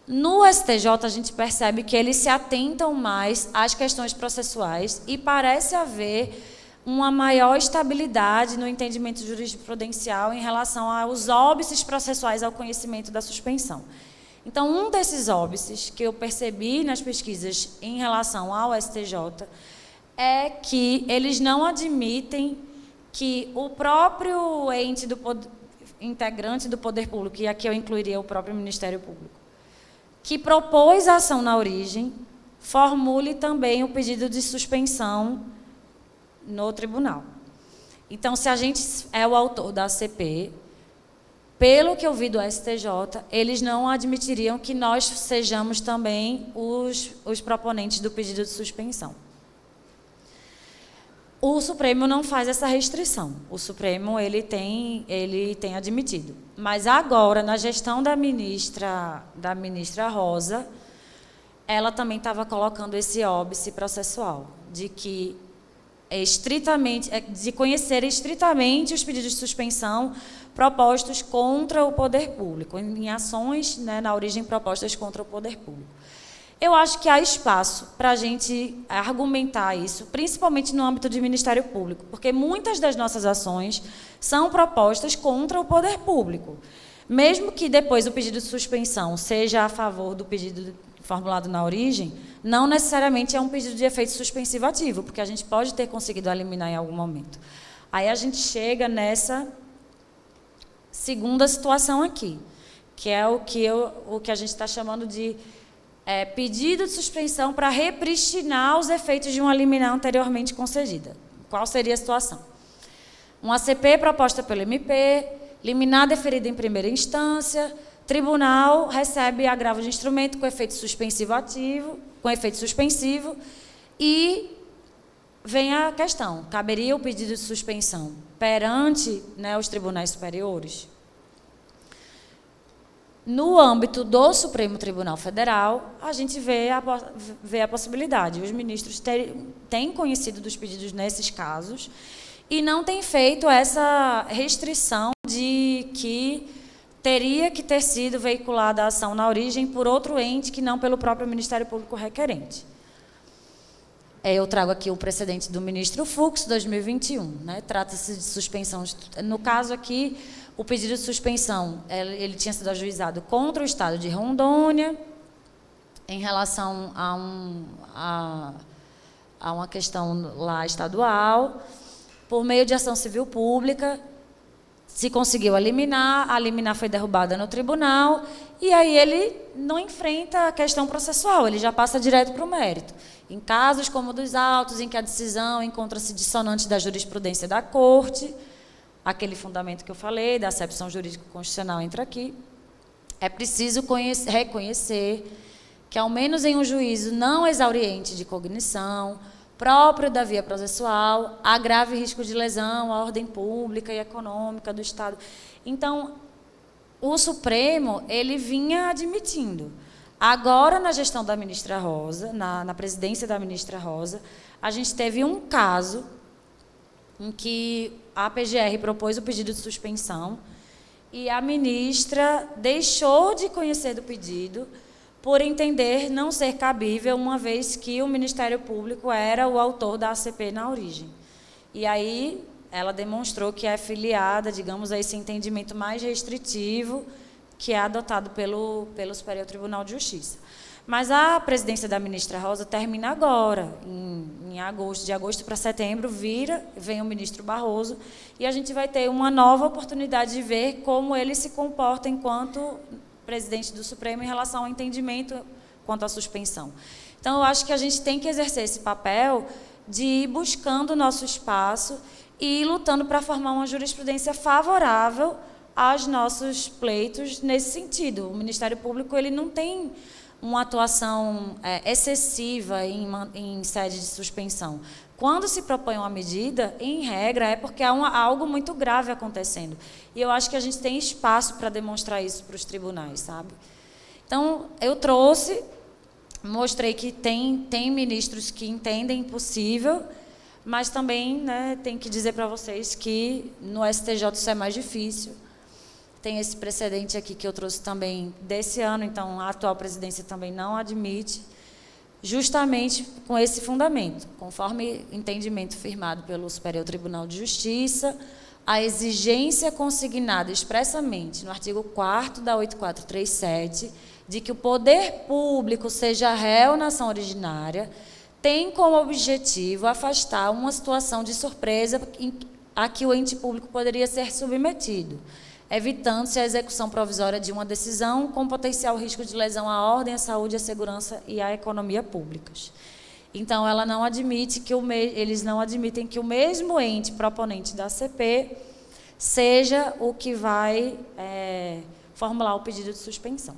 No STJ, a gente percebe que eles se atentam mais às questões processuais e parece haver uma maior estabilidade no entendimento jurisprudencial em relação aos óbices processuais ao conhecimento da suspensão. Então, um desses óbices que eu percebi nas pesquisas em relação ao STJ é que eles não admitem que o próprio ente integrante do poder público, e aqui eu incluiria o próprio Ministério Público, que propôs a ação na origem, formule também o pedido de suspensão no tribunal. Então, se a gente é o autor da CP, pelo que eu vi do STJ, eles não admitiriam que nós sejamos também os proponentes do pedido de suspensão. O Supremo não faz essa restrição. O Supremo ele tem admitido. Mas agora, na gestão da ministra Rosa, ela também estava colocando esse óbice processual, de que de conhecer estritamente os pedidos de suspensão propostos contra o poder público, em ações, né, na origem propostas contra o poder público. Eu acho que há espaço para a gente argumentar isso, principalmente no âmbito do Ministério Público, porque muitas das nossas ações são propostas contra o poder público. Mesmo que depois o pedido de suspensão seja a favor do pedido formulado na origem, não necessariamente é um pedido de efeito suspensivo ativo, porque a gente pode ter conseguido eliminar em algum momento. Aí a gente chega nessa segunda situação aqui, que é o que a gente está chamando de pedido de suspensão para repristinar os efeitos de uma liminar anteriormente concedida. Qual seria a situação? Uma CP proposta pelo MP, liminar deferida em primeira instância, tribunal recebe agravo de instrumento com efeito suspensivo ativo, com efeito suspensivo, e vem a questão, caberia o pedido de suspensão perante, né, os tribunais superiores? No âmbito do Supremo Tribunal Federal, a gente vê a possibilidade. Os ministros têm conhecido dos pedidos nesses casos e não têm feito essa restrição de que teria que ter sido veiculada a ação na origem por outro ente que não pelo próprio Ministério Público requerente. Eu trago aqui o precedente do ministro Fux, 2021. Né? Trata-se de suspensão. No caso aqui, o pedido de suspensão ele tinha sido ajuizado contra o Estado de Rondônia, em relação a uma questão lá estadual, por meio de ação civil pública, se conseguiu eliminar, a liminar foi derrubada no tribunal, e aí ele não enfrenta a questão processual, ele já passa direto para o mérito. Em casos como dos autos, em que a decisão encontra-se dissonante da jurisprudência da Corte, aquele fundamento que eu falei, da acepção jurídico-constitucional entra aqui, é preciso reconhecer que, ao menos em um juízo não exauriente de cognição, próprio da via processual, há grave risco de lesão à ordem pública e econômica do Estado. Então, o Supremo, ele vinha admitindo. Agora, na gestão da ministra Rosa, na presidência da ministra Rosa, a gente teve um caso em que a PGR propôs o pedido de suspensão e a ministra deixou de conhecer do pedido por entender não ser cabível, uma vez que o Ministério Público era o autor da ACP na origem. E aí ela demonstrou que é filiada, digamos, a esse entendimento mais restritivo que é adotado pelo Superior Tribunal de Justiça. Mas a presidência da ministra Rosa termina agora, em agosto, de agosto para setembro, vem o ministro Barroso, e a gente vai ter uma nova oportunidade de ver como ele se comporta enquanto presidente do Supremo em relação ao entendimento quanto à suspensão. Então, eu acho que a gente tem que exercer esse papel de ir buscando o nosso espaço e ir lutando para formar uma jurisprudência favorável aos nossos pleitos nesse sentido. O Ministério Público ele não tem uma atuação excessiva em sede de suspensão. Quando se propõe uma medida, em regra, é porque há algo muito grave acontecendo. E eu acho que a gente tem espaço para demonstrar isso para os tribunais, sabe? Então, eu mostrei que tem ministros que entendem possível, mas também, né, tem que dizer para vocês que no STJ isso é mais difícil. Tem esse precedente aqui que eu trouxe também desse ano, então a atual presidência também não admite, justamente com esse fundamento, conforme entendimento firmado pelo Superior Tribunal de Justiça, a exigência consignada expressamente no artigo 4º da 8437, de que o poder público seja réu na ação originária, tem como objetivo afastar uma situação de surpresa a que o ente público poderia ser submetido, evitando-se a execução provisória de uma decisão com potencial risco de lesão à ordem, à saúde, à segurança e à economia públicas. Então, ela não admite eles não admitem que o mesmo ente proponente da ACP seja o que vai formular o pedido de suspensão.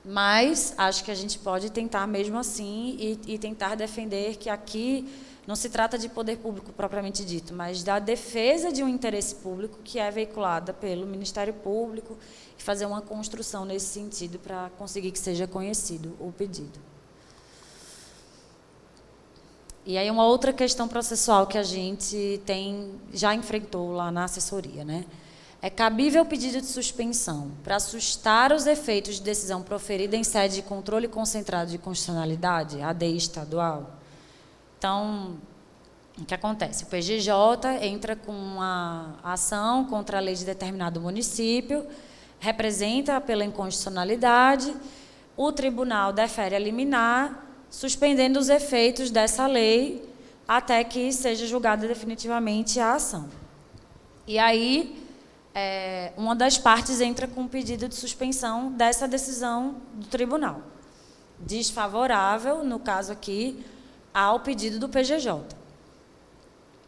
Mas acho que a gente pode tentar mesmo assim e tentar defender que aqui não se trata de poder público propriamente dito, mas da defesa de um interesse público que é veiculada pelo Ministério Público e fazer uma construção nesse sentido para conseguir que seja conhecido o pedido. E aí uma outra questão processual que a gente já enfrentou lá na assessoria, né? É cabível o pedido de suspensão para assustar os efeitos de decisão proferida em sede de controle concentrado de constitucionalidade, ADI estadual? Então, o que acontece? O PGJ entra com uma ação contra a lei de determinado município, representa pela inconstitucionalidade, o tribunal defere a liminar, suspendendo os efeitos dessa lei até que seja julgada definitivamente a ação. E aí, uma das partes entra com um pedido de suspensão dessa decisão do tribunal, desfavorável, no caso aqui, ao pedido do PGJ.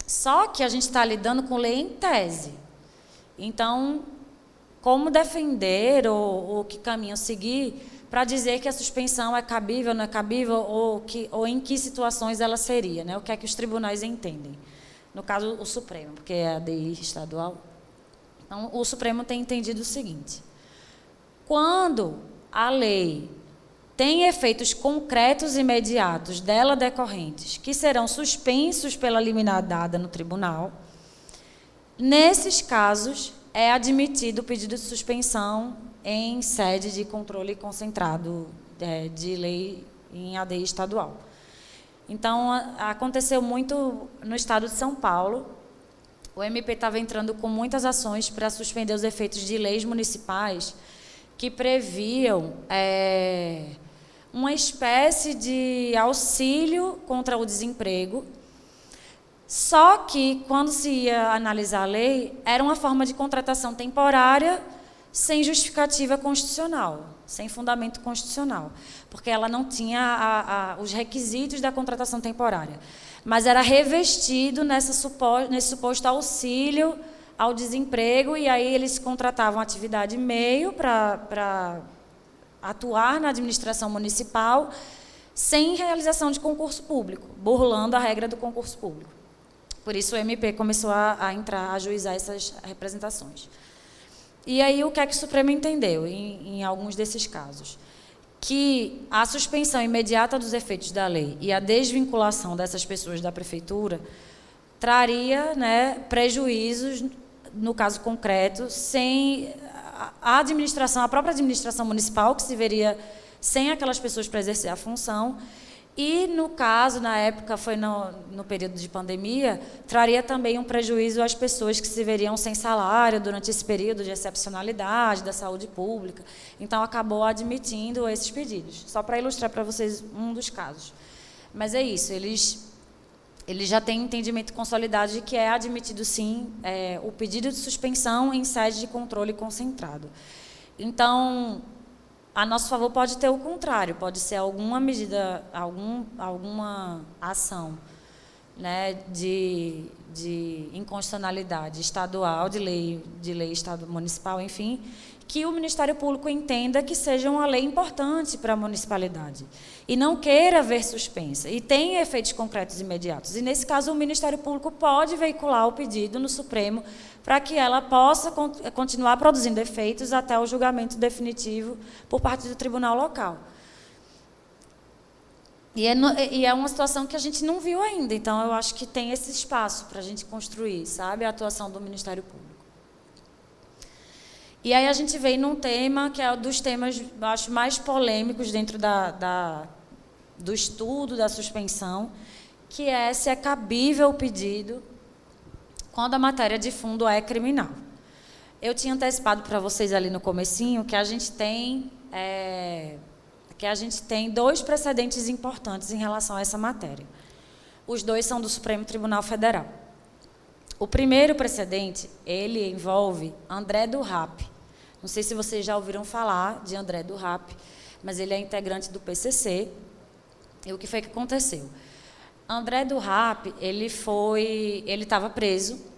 Só que a gente está lidando com lei em tese. Então, como defender ou que caminho seguir para dizer que a suspensão é cabível, não é cabível, ou em que situações ela seria, né? O que é que os tribunais entendem? No caso, o Supremo, porque é a ADI estadual. Então, o Supremo tem entendido o seguinte: quando a lei tem efeitos concretos e imediatos dela decorrentes, que serão suspensos pela liminar dada no tribunal, nesses casos, é admitido o pedido de suspensão em sede de controle concentrado de lei em ADI estadual. Então, aconteceu muito no estado de São Paulo. O MP estava entrando com muitas ações para suspender os efeitos de leis municipais que previam uma espécie de auxílio contra o desemprego. Só que, quando se ia analisar a lei, era uma forma de contratação temporária sem justificativa constitucional, sem fundamento constitucional, porque ela não tinha os requisitos da contratação temporária, mas era revestido nesse suposto auxílio ao desemprego, e aí eles contratavam atividade meio para atuar na administração municipal sem realização de concurso público, burlando a regra do concurso público. Por isso o MP começou a entrar, a ajuizar essas representações. E aí o que é que o Supremo entendeu em alguns desses casos? Que a suspensão imediata dos efeitos da lei e a desvinculação dessas pessoas da prefeitura traria, né, prejuízos, no caso concreto, sem a própria administração municipal, que se veria sem aquelas pessoas para exercer a função. E, no caso, na época, foi no período de pandemia, traria também um prejuízo às pessoas que se veriam sem salário durante esse período de excepcionalidade da saúde pública. Então, acabou admitindo esses pedidos. Só para ilustrar para vocês um dos casos. Mas é isso, eles já têm entendimento consolidado de que é admitido, sim, o pedido de suspensão em sede de controle concentrado. Então, a nosso favor pode ter o contrário, pode ser alguma medida, alguma ação, né, de inconstitucionalidade estadual, de lei municipal, enfim, que o Ministério Público entenda que seja uma lei importante para a municipalidade e não queira ver suspensa, e tenha efeitos concretos e imediatos. E, nesse caso, o Ministério Público pode veicular o pedido no Supremo para que ela possa continuar produzindo efeitos até o julgamento definitivo por parte do tribunal local. E é uma situação que a gente não viu ainda, então eu acho que tem esse espaço para a gente construir, sabe, a atuação do Ministério Público. E aí a gente vem num tema que é um dos temas, eu acho, mais polêmicos dentro do estudo da suspensão, que é se é cabível o pedido quando a matéria de fundo é criminal. Eu tinha antecipado para vocês ali no comecinho que a gente tem dois precedentes importantes em relação a essa matéria. Os dois são do Supremo Tribunal Federal. O primeiro precedente, ele envolve André do Rap. Não sei se vocês já ouviram falar de André do Rap, mas ele é integrante do PCC. E o que foi que aconteceu? André do Rap, ele estava preso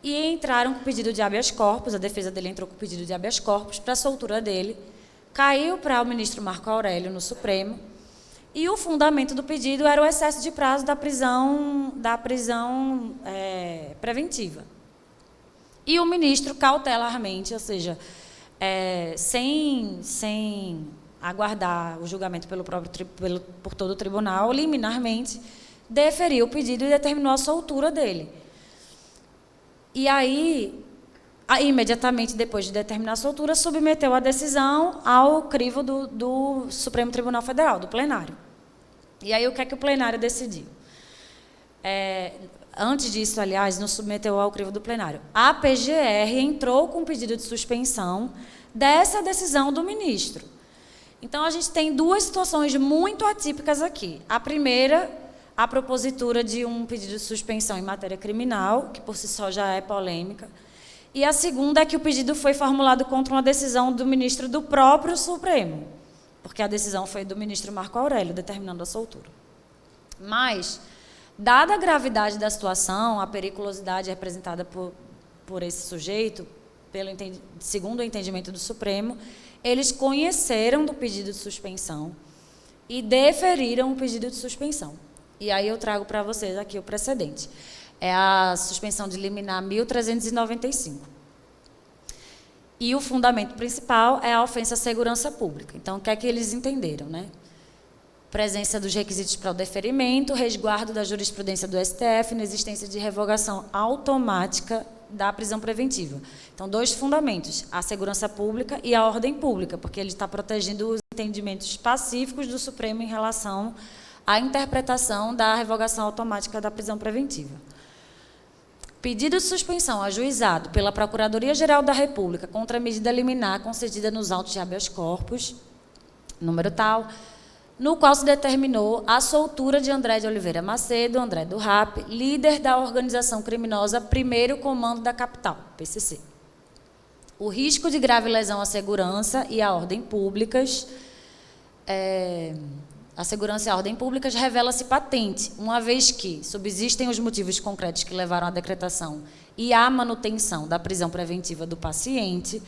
e entraram com pedido de habeas corpus, a defesa dele entrou com pedido de habeas corpus para a soltura dele, caiu para o ministro Marco Aurélio no Supremo, e o fundamento do pedido era o excesso de prazo da prisão preventiva. E o ministro, cautelarmente, ou seja, sem aguardar o julgamento por todo o tribunal, liminarmente, deferiu o pedido e determinou a soltura dele. E aí, imediatamente depois de determinar a soltura, submeteu a decisão ao crivo do Supremo Tribunal Federal, do plenário. E aí, o que é que o plenário decidiu? Antes disso, aliás, não submeteu ao crivo do plenário. A PGR entrou com um pedido de suspensão dessa decisão do ministro. Então, a gente tem duas situações muito atípicas aqui. A primeira, a propositura de um pedido de suspensão em matéria criminal, que por si só já é polêmica. E a segunda é que o pedido foi formulado contra uma decisão do ministro do próprio Supremo, porque a decisão foi do ministro Marco Aurélio, determinando a soltura. Mas, dada a gravidade da situação, a periculosidade representada por esse sujeito, segundo o entendimento do Supremo, eles conheceram do pedido de suspensão e deferiram o pedido de suspensão. E aí eu trago para vocês aqui o precedente. É a suspensão de liminar 1395. E o fundamento principal é a ofensa à segurança pública. Então, o que é que eles entenderam, né? Presença dos requisitos para o deferimento, resguardo da jurisprudência do STF, inexistência de revogação automática da prisão preventiva. Então, 2 fundamentos, a segurança pública e a ordem pública, porque ele está protegendo os entendimentos pacíficos do Supremo em relação à interpretação da revogação automática da prisão preventiva. Pedido de suspensão ajuizado pela Procuradoria-Geral da República contra a medida liminar concedida nos autos de habeas corpus, número tal, no qual se determinou a soltura de André de Oliveira Macedo, André do RAP, líder da organização criminosa Primeiro Comando da Capital, PCC. O risco de grave lesão à segurança e à ordem públicas, a segurança e a ordem públicas revela-se patente, uma vez que subsistem os motivos concretos que levaram à decretação e à manutenção da prisão preventiva do paciente.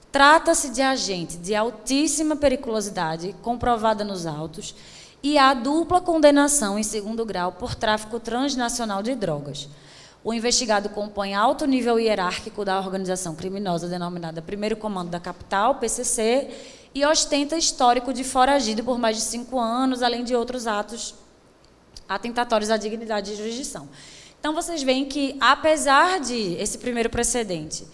Trata-se de agente de altíssima periculosidade, comprovada nos autos, e há dupla condenação em 2º grau por tráfico transnacional de drogas. O investigado compõe alto nível hierárquico da organização criminosa denominada Primeiro Comando da Capital, PCC, e ostenta histórico de foragido por mais de 5 anos, além de outros atos atentatórios à dignidade e jurisdição. Então, vocês veem que, apesar de esse primeiro precedente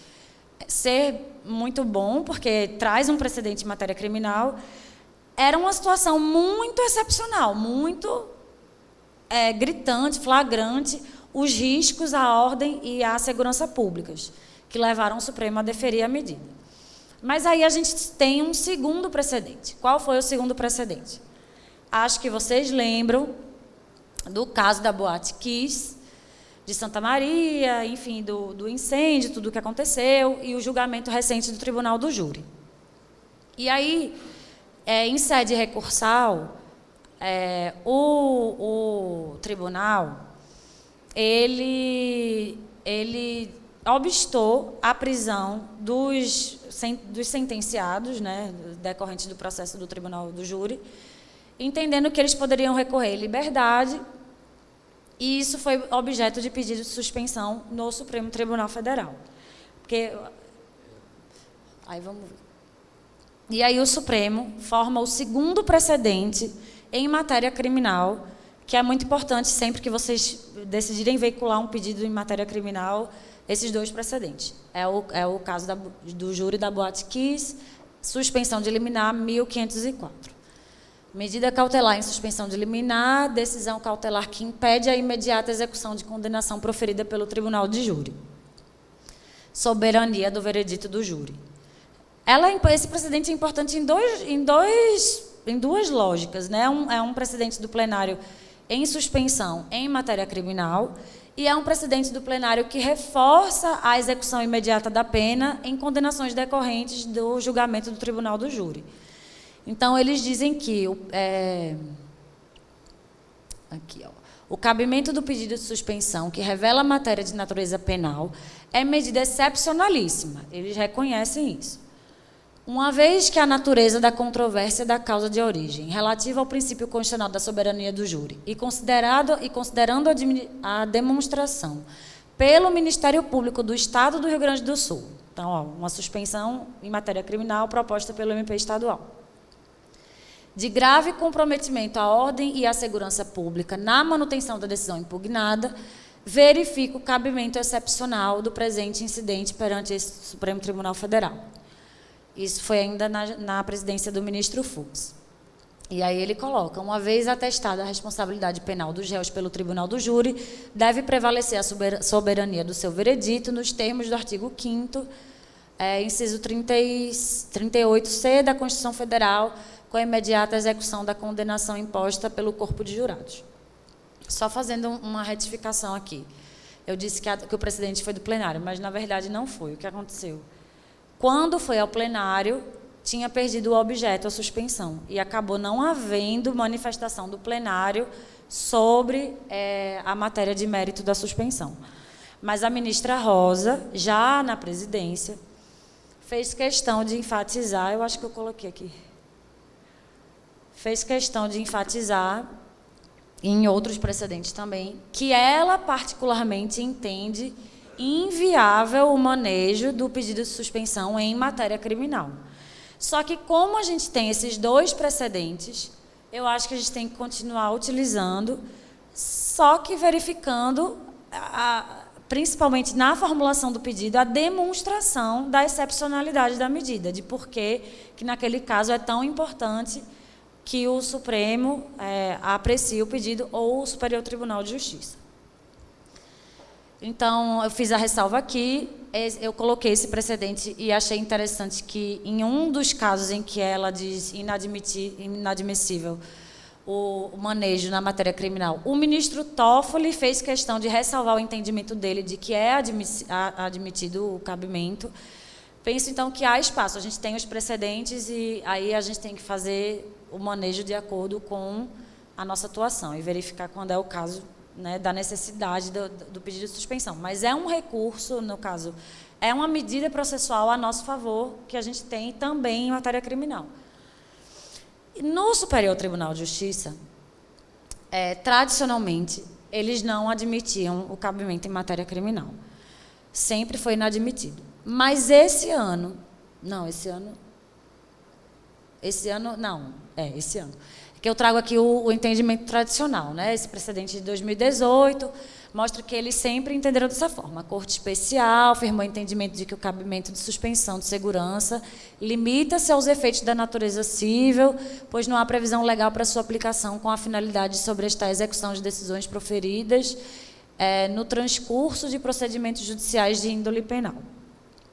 ser muito bom, porque traz um precedente em matéria criminal, era uma situação muito excepcional, muito gritante, flagrante, os riscos à ordem e à segurança públicas, que levaram o Supremo a deferir a medida. Mas aí a gente tem um segundo precedente. Qual foi o segundo precedente? Acho que vocês lembram do caso da Boate Kiss, de Santa Maria, enfim, do incêndio, tudo o que aconteceu, e o julgamento recente do Tribunal do Júri. E aí, em sede recursal, o tribunal, ele obstou a prisão dos sentenciados, né, decorrentes do processo do Tribunal do Júri, entendendo que eles poderiam recorrer à liberdade. E isso foi objeto de pedido de suspensão no Supremo Tribunal Federal. Aí vamos ver. E aí o Supremo forma o segundo precedente em matéria criminal, que é muito importante sempre que vocês decidirem veicular um pedido em matéria criminal, esses 2 precedentes. É o caso do júri da Boate Kiss, suspensão de liminar 1504. Medida cautelar em suspensão de liminar, decisão cautelar que impede a imediata execução de condenação proferida pelo Tribunal de Júri. Soberania do veredito do júri. Esse precedente é importante em duas lógicas, né? É um precedente do plenário em suspensão em matéria criminal e é um precedente do plenário que reforça a execução imediata da pena em condenações decorrentes do julgamento do Tribunal do Júri. Então, eles dizem que o cabimento do pedido de suspensão, que revela a matéria de natureza penal, é medida excepcionalíssima. Eles reconhecem isso. Uma vez que a natureza da controvérsia da causa de origem, relativa ao princípio constitucional da soberania do júri, e considerando a demonstração pelo Ministério Público do Estado do Rio Grande do Sul, então, uma suspensão em matéria criminal proposta pelo MP estadual, de grave comprometimento à ordem e à segurança pública na manutenção da decisão impugnada, verifica o cabimento excepcional do presente incidente perante esse Supremo Tribunal Federal. Isso foi ainda na presidência do ministro Fux. E aí ele coloca, uma vez atestada a responsabilidade penal dos réus pelo Tribunal do Júri, deve prevalecer a soberania do seu veredito nos termos do artigo 5º, inciso 38C da Constituição Federal, com a imediata execução da condenação imposta pelo corpo de jurados. Só fazendo uma retificação aqui. Eu disse que o precedente foi do plenário, mas, na verdade, não foi. O que aconteceu? Quando foi ao plenário, tinha perdido o objeto, a suspensão, e acabou não havendo manifestação do plenário sobre a matéria de mérito da suspensão. Mas a ministra Rosa, já na presidência, fez questão de enfatizar, eu acho que eu coloquei aqui, fez questão de enfatizar, em outros precedentes também, que ela particularmente entende inviável o manejo do pedido de suspensão em matéria criminal. Só que, como a gente tem esses dois precedentes, eu acho que a gente tem que continuar utilizando, só que verificando, principalmente na formulação do pedido, a demonstração da excepcionalidade da medida, de por que naquele caso é tão importante que o Supremo aprecie o pedido ou o Superior Tribunal de Justiça. Então, eu fiz a ressalva aqui, eu coloquei esse precedente e achei interessante que, em um dos casos em que ela diz inadmissível o manejo na matéria criminal, o ministro Toffoli fez questão de ressalvar o entendimento dele de que é admitido o cabimento. Penso, então, que há espaço. A gente tem os precedentes e aí a gente tem que fazer o manejo de acordo com a nossa atuação e verificar quando é o caso, né, da necessidade do pedido de suspensão. Mas é um recurso, no caso, é uma medida processual a nosso favor que a gente tem também em matéria criminal. No Superior Tribunal de Justiça, tradicionalmente, eles não admitiam o cabimento em matéria criminal. Sempre foi inadmitido. Mas esse ano, que eu trago aqui o entendimento tradicional, né? Esse precedente de 2018 mostra que eles sempre entenderam dessa forma. A Corte Especial firmou o entendimento de que o cabimento de suspensão de segurança limita-se aos efeitos da natureza cível, pois não há previsão legal para sua aplicação com a finalidade de sobrestar a execução de decisões proferidas no transcurso de procedimentos judiciais de índole penal.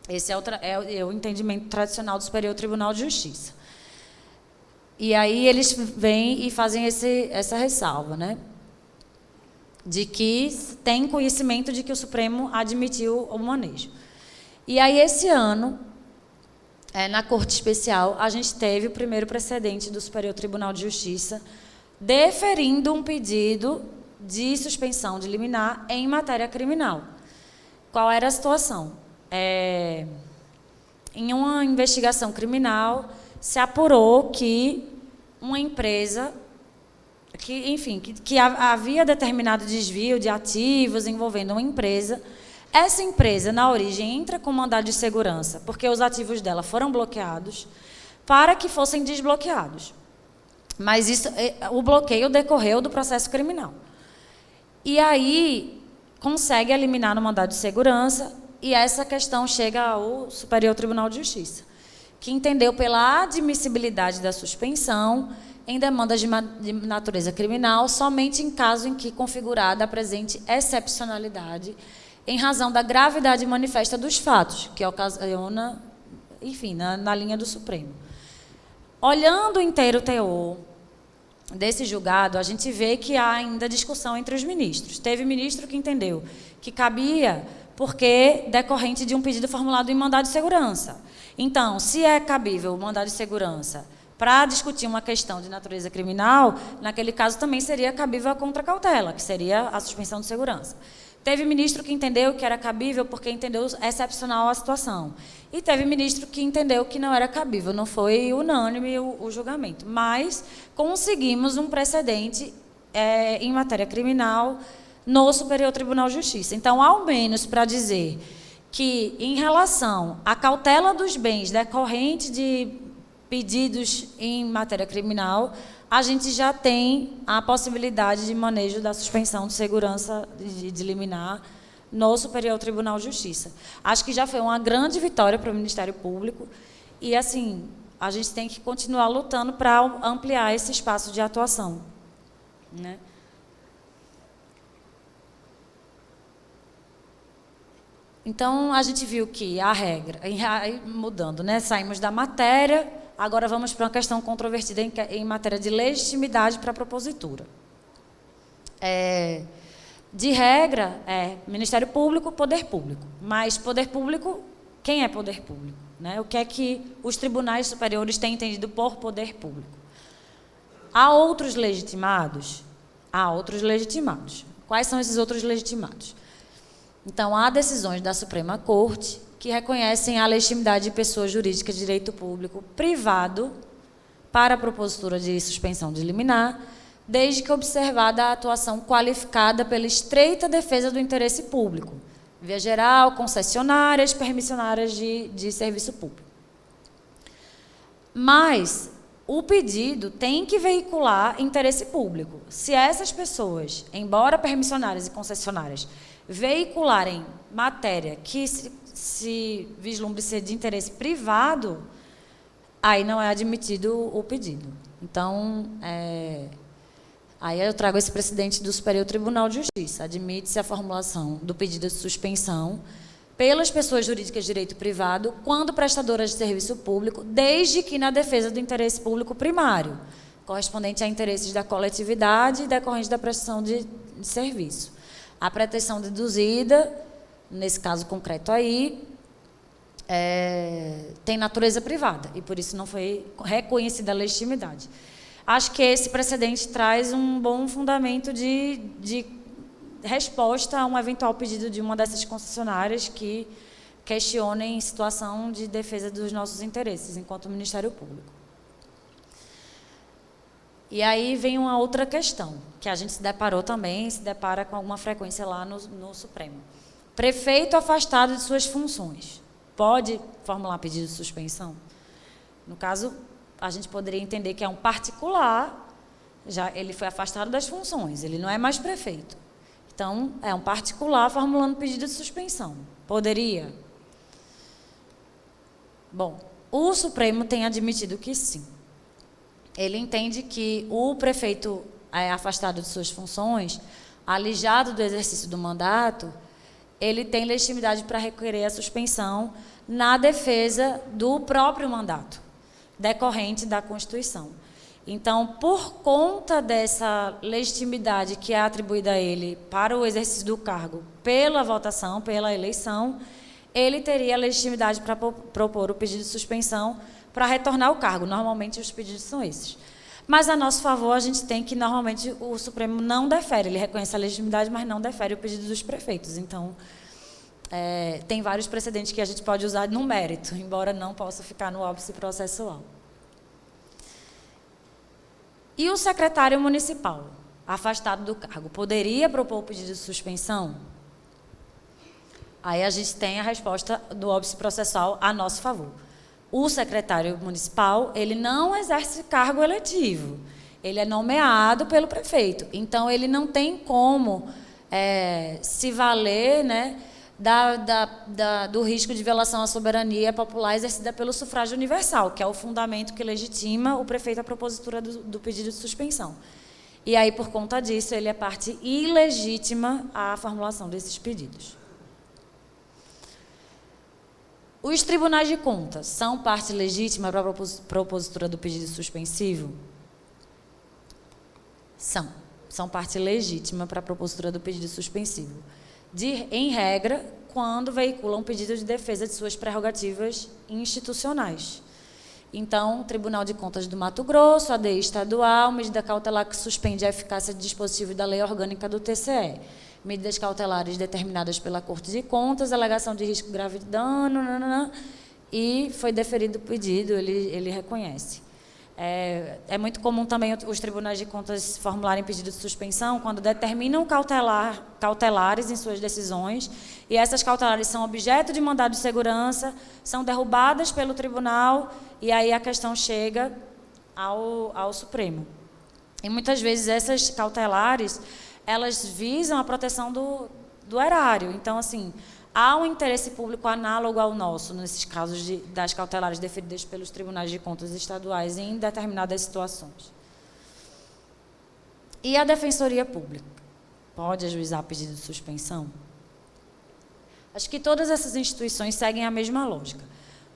Esse é o entendimento tradicional do Superior Tribunal de Justiça. E aí eles vêm e fazem essa ressalva, né? De que tem conhecimento de que o Supremo admitiu o manejo. E aí, esse ano, na Corte Especial, a gente teve o primeiro precedente do Superior Tribunal de Justiça deferindo um pedido de suspensão de liminar em matéria criminal. Qual era a situação? Em uma investigação criminal, se apurou que uma empresa, que havia determinado desvio de ativos envolvendo uma empresa. Essa empresa, na origem, entra com mandado de segurança, porque os ativos dela foram bloqueados, para que fossem desbloqueados. Mas o bloqueio decorreu do processo criminal. E aí, consegue eliminar no mandado de segurança, e essa questão chega ao Superior Tribunal de Justiça, que entendeu pela admissibilidade da suspensão em demandas de natureza criminal somente em caso em que configurada apresente excepcionalidade em razão da gravidade manifesta dos fatos, que ocasiona, enfim, na linha do Supremo. Olhando o inteiro teor desse julgado, a gente vê que há ainda discussão entre os ministros. Teve ministro que entendeu que cabia porque decorrente de um pedido formulado em mandado de segurança. Então, se é cabível o mandado de segurança para discutir uma questão de natureza criminal, naquele caso também seria cabível a contracautela, que seria a suspensão de segurança. Teve ministro que entendeu que era cabível porque entendeu excepcional a situação. E teve ministro que entendeu que não era cabível, não foi unânime o julgamento. Mas conseguimos um precedente em matéria criminal no Superior Tribunal de Justiça. Então, ao menos para dizer que, em relação à cautela dos bens decorrente de pedidos em matéria criminal, a gente já tem a possibilidade de manejo da suspensão de segurança de liminar no Superior Tribunal de Justiça. Acho que já foi uma grande vitória para o Ministério Público e, assim, a gente tem que continuar lutando para ampliar esse espaço de atuação, né? Então, a gente viu que a regra, mudando, né? Saímos da matéria, agora vamos para uma questão controvertida em matéria de legitimidade para a propositura. De regra, Ministério Público, Poder Público. Mas Poder Público, quem é Poder Público? Né? O que é que os tribunais superiores têm entendido por Poder Público? Há outros legitimados? Há outros legitimados. Quais são esses outros legitimados? Então, há decisões da Suprema Corte que reconhecem a legitimidade de pessoa jurídica de direito público privado para a propositura de suspensão de liminar, desde que observada a atuação qualificada pela estreita defesa do interesse público, via geral, concessionárias, permissionárias de serviço público. Mas o pedido tem que veicular interesse público. Se essas pessoas, embora permissionárias e concessionárias, veicularem matéria que se vislumbre ser de interesse privado, aí não é admitido o pedido. Então, aí eu trago esse precedente do Superior Tribunal de Justiça. Admite-se a formulação do pedido de suspensão pelas pessoas jurídicas de direito privado quando prestadoras de serviço público, desde que na defesa do interesse público primário, correspondente a interesses da coletividade e decorrente da prestação de serviço. A pretensão deduzida, nesse caso concreto aí, tem natureza privada e, por isso, não foi reconhecida a legitimidade. Acho que esse precedente traz um bom fundamento de resposta a um eventual pedido de uma dessas concessionárias que questionem situação de defesa dos nossos interesses enquanto Ministério Público. E aí vem uma outra questão, que a gente se depara com alguma frequência lá no Supremo. Prefeito afastado de suas funções pode formular pedido de suspensão? No caso, a gente poderia entender que é um particular, já ele foi afastado das funções, ele não é mais prefeito. Então, é um particular formulando pedido de suspensão. Poderia? Bom, o Supremo tem admitido que sim. Ele entende que o prefeito afastado de suas funções, alijado do exercício do mandato, ele tem legitimidade para requerer a suspensão na defesa do próprio mandato, decorrente da Constituição. Então, por conta dessa legitimidade que é atribuída a ele para o exercício do cargo pela votação, pela eleição, ele teria a legitimidade para propor o pedido de suspensão para retornar ao cargo. Normalmente, os pedidos são esses. Mas, a nosso favor, a gente tem que, normalmente, o Supremo não defere. Ele reconhece a legitimidade, mas não defere o pedido dos prefeitos. Então, tem vários precedentes que a gente pode usar no mérito, embora não possa ficar no óbice processual. E o secretário municipal, afastado do cargo, poderia propor o pedido de suspensão? Aí a gente tem a resposta do óbice processual a nosso favor. O secretário municipal, ele não exerce cargo eletivo, ele é nomeado pelo prefeito. Então, ele não tem como se valer, né, do risco de violação à soberania popular exercida pelo sufrágio universal, que é o fundamento que legitima o prefeito à propositura do pedido de suspensão. E aí, por conta disso, ele é parte ilegítima à formulação desses pedidos. Os tribunais de contas são parte legítima para a propositura do pedido suspensivo? São parte legítima para a propositura do pedido suspensivo. Em regra, quando veiculam pedido de defesa de suas prerrogativas institucionais. Então, o Tribunal de Contas do Mato Grosso, ADI estadual, medida cautelar que suspende a eficácia de dispositivo da lei orgânica do TCE, medidas cautelares determinadas pela Corte de Contas, alegação de risco grave de dano, e foi deferido o pedido, ele reconhece. É muito comum também os tribunais de contas formularem pedido de suspensão quando determinam cautelares em suas decisões e essas cautelares são objeto de mandado de segurança, são derrubadas pelo tribunal e aí a questão chega ao Supremo. E muitas vezes essas cautelares, elas visam a proteção do erário. Então, assim, há um interesse público análogo ao nosso, nesses casos das cautelares deferidas pelos tribunais de contas estaduais em determinadas situações. E a Defensoria Pública? Pode ajuizar pedido de suspensão? Acho que todas essas instituições seguem a mesma lógica.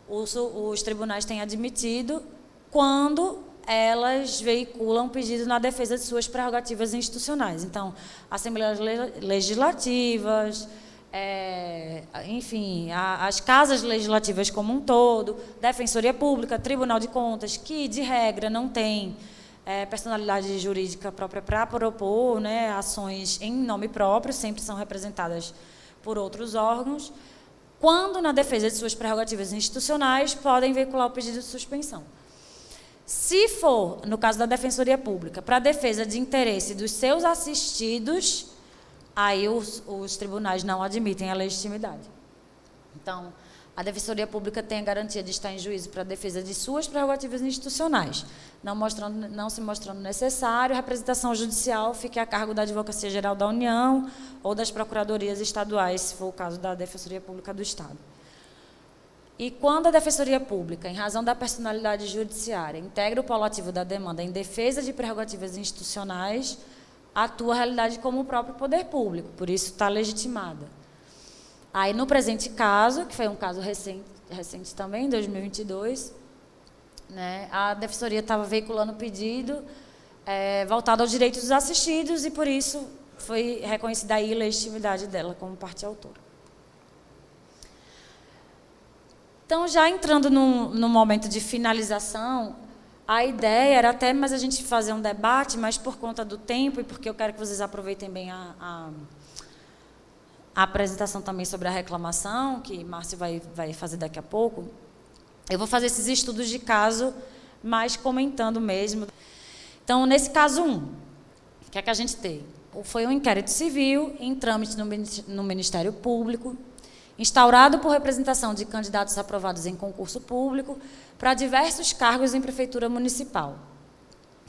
Os tribunais têm admitido quando elas veiculam pedido na defesa de suas prerrogativas institucionais. Então, assembleias legislativas, enfim, as casas legislativas como um todo, Defensoria Pública, Tribunal de Contas, que, de regra, não tem personalidade jurídica própria para propor, né, ações em nome próprio, sempre são representadas por outros órgãos. quando, na defesa de suas prerrogativas institucionais, podem veicular o pedido de suspensão. Se for, no caso da Defensoria Pública, para a defesa de interesse dos seus assistidos, aí os tribunais não admitem a legitimidade. Então, a Defensoria Pública tem a garantia de estar em juízo para a defesa de suas prerrogativas institucionais, não se mostrando necessário, a representação judicial fique a cargo da Advocacia Geral da União ou das Procuradorias Estaduais, se for o caso da Defensoria Pública do Estado. E quando a Defensoria Pública, em razão da personalidade judiciária, integra o polo ativo da demanda em defesa de prerrogativas institucionais, atua a realidade como o próprio poder público, por isso está legitimada. Aí, no presente caso, que foi um caso recente também, em 2022, né, a Defensoria estava veiculando o pedido voltado aos direitos dos assistidos e, por isso, foi reconhecida a ilegitimidade dela como parte autora. Então, já entrando no momento de finalização, a ideia era até mais a gente fazer um debate, mas por conta do tempo e porque eu quero que vocês aproveitem bem a apresentação também sobre a reclamação, que Márcio vai fazer daqui a pouco, eu vou fazer esses estudos de caso, mas comentando mesmo. Então, nesse caso 1, o que é que a gente tem? Foi um inquérito civil em trâmite no Ministério Público, instaurado por representação de candidatos aprovados em concurso público para diversos cargos em prefeitura municipal,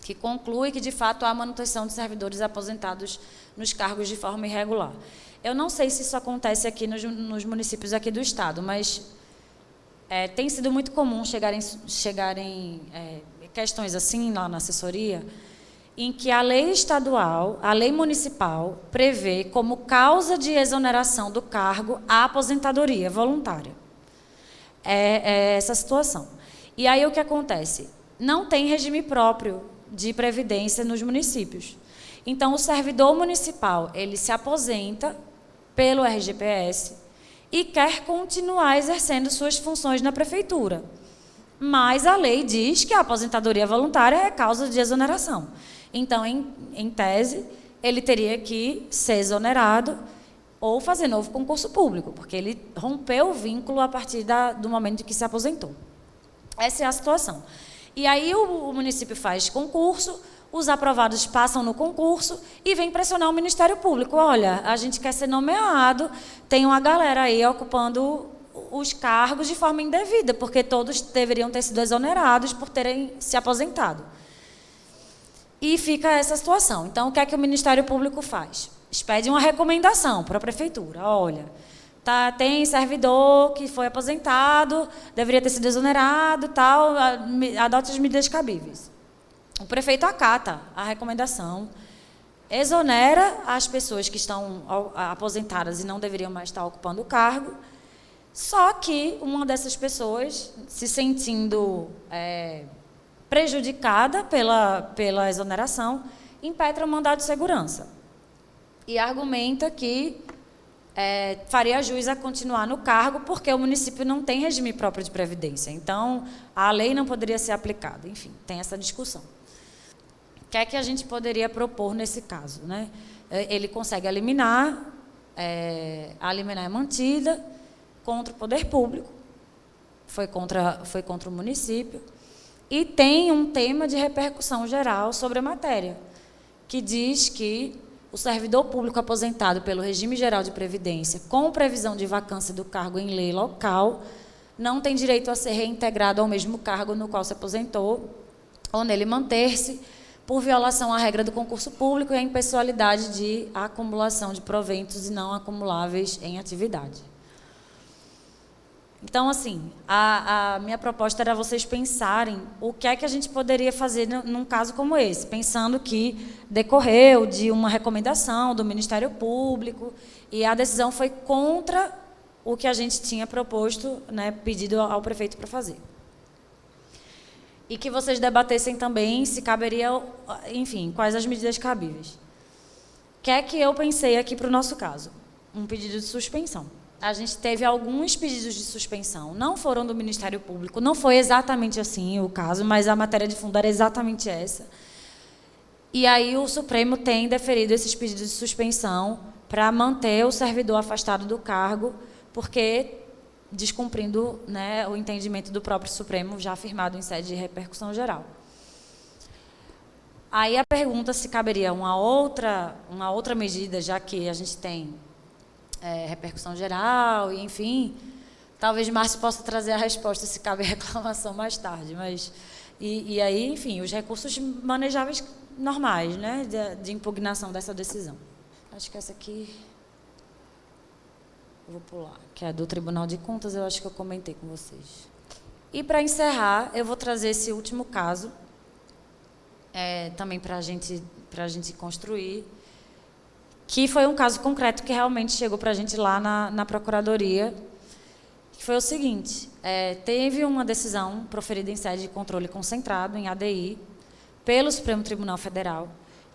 que conclui que, de fato, há manutenção de servidores aposentados nos cargos de forma irregular. Eu não sei se isso acontece aqui nos municípios aqui do Estado, mas tem sido muito comum chegarem questões assim lá na assessoria, em que a lei estadual, a lei municipal, prevê como causa de exoneração do cargo a aposentadoria voluntária. É essa situação. E aí o que acontece? Não tem regime próprio de previdência nos municípios. Então, o servidor municipal, ele se aposenta pelo RGPS e quer continuar exercendo suas funções na prefeitura. Mas a lei diz que a aposentadoria voluntária é causa de exoneração. Então, em tese, ele teria que ser exonerado ou fazer novo concurso público, porque ele rompeu o vínculo a partir do momento em que se aposentou. Essa é a situação. E aí o município faz concurso, os aprovados passam no concurso e vem pressionar o Ministério Público. Olha, a gente quer ser nomeado, tem uma galera aí ocupando os cargos de forma indevida, porque todos deveriam ter sido exonerados por terem se aposentado. E fica essa situação. Então, o que é que o Ministério Público faz? Expede uma recomendação para a prefeitura. Olha, tem servidor que foi aposentado, deveria ter sido exonerado, tal, adote as medidas cabíveis. O prefeito acata a recomendação, exonera as pessoas que estão aposentadas e não deveriam mais estar ocupando o cargo, só que uma dessas pessoas, se sentindo prejudicada pela exoneração, impetra o mandado de segurança e argumenta que faria jus a continuar no cargo porque o município não tem regime próprio de previdência. Então, a lei não poderia ser aplicada. Enfim, tem essa discussão. O que é que a gente poderia propor nesse caso, né? Ele consegue eliminar, a liminar é mantida contra o poder público, foi contra o município, e tem um tema de repercussão geral sobre a matéria, que diz que o servidor público aposentado pelo regime geral de previdência, com previsão de vacância do cargo em lei local, não tem direito a ser reintegrado ao mesmo cargo no qual se aposentou, ou nele manter-se, por violação à regra do concurso público e à impessoalidade de acumulação de proventos e não acumuláveis em atividade. Então, assim, a minha proposta era vocês pensarem o que é que a gente poderia fazer num caso como esse, pensando que decorreu de uma recomendação do Ministério Público e a decisão foi contra o que a gente tinha proposto, né, pedido ao prefeito para fazer. E que vocês debatessem também se caberia, enfim, quais as medidas cabíveis. O que é que eu pensei aqui para o nosso caso? Um pedido de suspensão. A gente teve alguns pedidos de suspensão, não foram do Ministério Público, não foi exatamente assim o caso, mas a matéria de fundo era exatamente essa. E aí o Supremo tem deferido esses pedidos de suspensão para manter o servidor afastado do cargo, porque descumprindo, né, o entendimento do próprio Supremo, já afirmado em sede de repercussão geral. Aí a pergunta se caberia uma outra medida, já que a gente tem repercussão geral, e enfim, talvez Márcio possa trazer a resposta se cabe reclamação mais tarde, mas e aí, enfim, os recursos manejáveis normais, né, de impugnação dessa decisão. Acho que essa aqui vou pular, que é do Tribunal de Contas, eu acho que eu comentei com vocês. E para encerrar, eu vou trazer esse último caso, também para a gente construir, que foi um caso concreto que realmente chegou para a gente lá na Procuradoria, que foi o seguinte: teve uma decisão proferida em sede de controle concentrado, em ADI, pelo Supremo Tribunal Federal,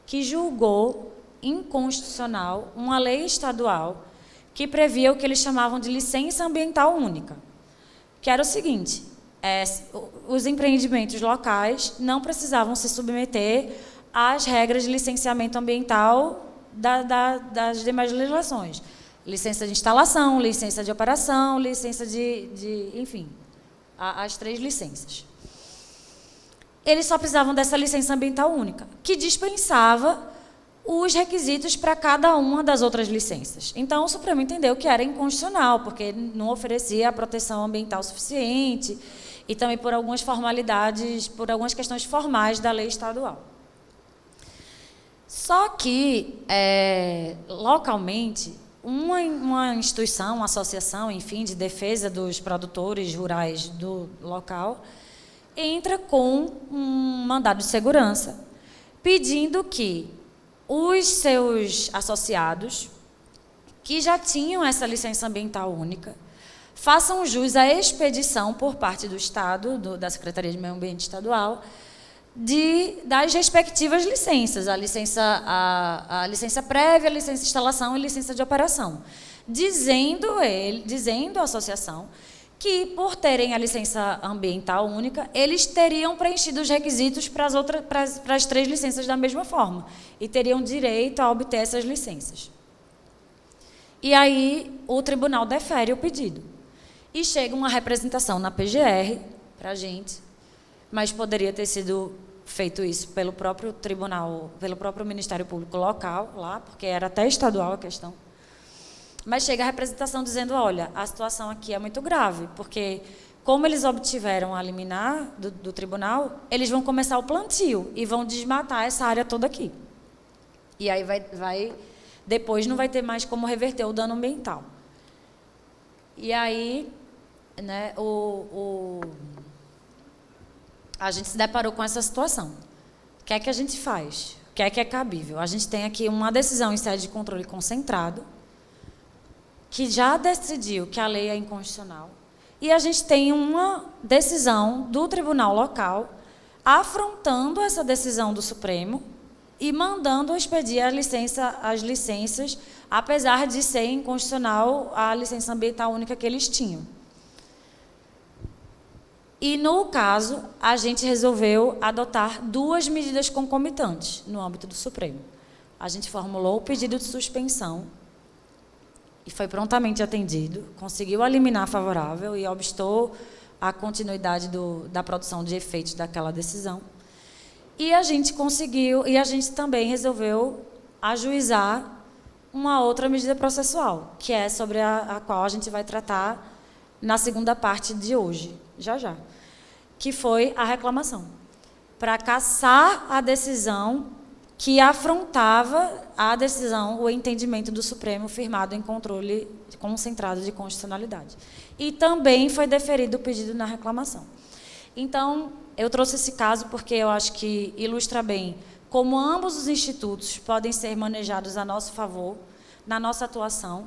que julgou inconstitucional uma lei estadual que previa o que eles chamavam de licença ambiental única, que era o seguinte: os empreendimentos locais não precisavam se submeter às regras de licenciamento ambiental das demais legislações. Licença de instalação, licença de operação, licença enfim, as 3 licenças. Eles só precisavam dessa licença ambiental única, que dispensava os requisitos para cada uma das outras licenças. Então, o Supremo entendeu que era inconstitucional, porque não oferecia a proteção ambiental suficiente e também por algumas formalidades, por algumas questões formais da lei estadual. Só que, localmente, uma instituição, uma associação, enfim, de defesa dos produtores rurais do local, entra com um mandado de segurança, pedindo que os seus associados, que já tinham essa licença ambiental única, façam jus à expedição por parte do Estado, da Secretaria de Meio Ambiente Estadual, das respectivas licenças, a licença prévia, a licença de instalação e licença de operação, dizendo à associação que, por terem a licença ambiental única, eles teriam preenchido os requisitos para as 3 licenças da mesma forma e teriam direito a obter essas licenças. E aí o tribunal defere o pedido. E chega uma representação na PGR para a gente, mas poderia ter sido feito isso pelo próprio tribunal, pelo próprio Ministério Público local, lá, porque era até estadual a questão. Mas chega a representação dizendo: olha, a situação aqui é muito grave, porque como eles obtiveram a liminar do tribunal, eles vão começar o plantio e vão desmatar essa área toda aqui. E aí depois não vai ter mais como reverter o dano ambiental. E aí, né, a gente se deparou com essa situação. O que é que a gente faz? O que é cabível? A gente tem aqui uma decisão em sede de controle concentrado, que já decidiu que a lei é inconstitucional, e a gente tem uma decisão do tribunal local afrontando essa decisão do Supremo e mandando expedir as licenças, apesar de ser inconstitucional a licença ambiental única que eles tinham. E, no caso, a gente resolveu adotar 2 medidas concomitantes no âmbito do Supremo. A gente formulou o pedido de suspensão e foi prontamente atendido, conseguiu a liminar favorável e obstou a continuidade da produção de efeitos daquela decisão. E a gente também resolveu ajuizar uma outra medida processual, que é sobre a qual a gente vai tratar na segunda parte de hoje, já, que foi a reclamação, para cassar a decisão que afrontava a decisão, o entendimento do Supremo firmado em controle concentrado de constitucionalidade. E também foi deferido o pedido na reclamação. Então, eu trouxe esse caso porque eu acho que ilustra bem como ambos os institutos podem ser manejados a nosso favor, na nossa atuação,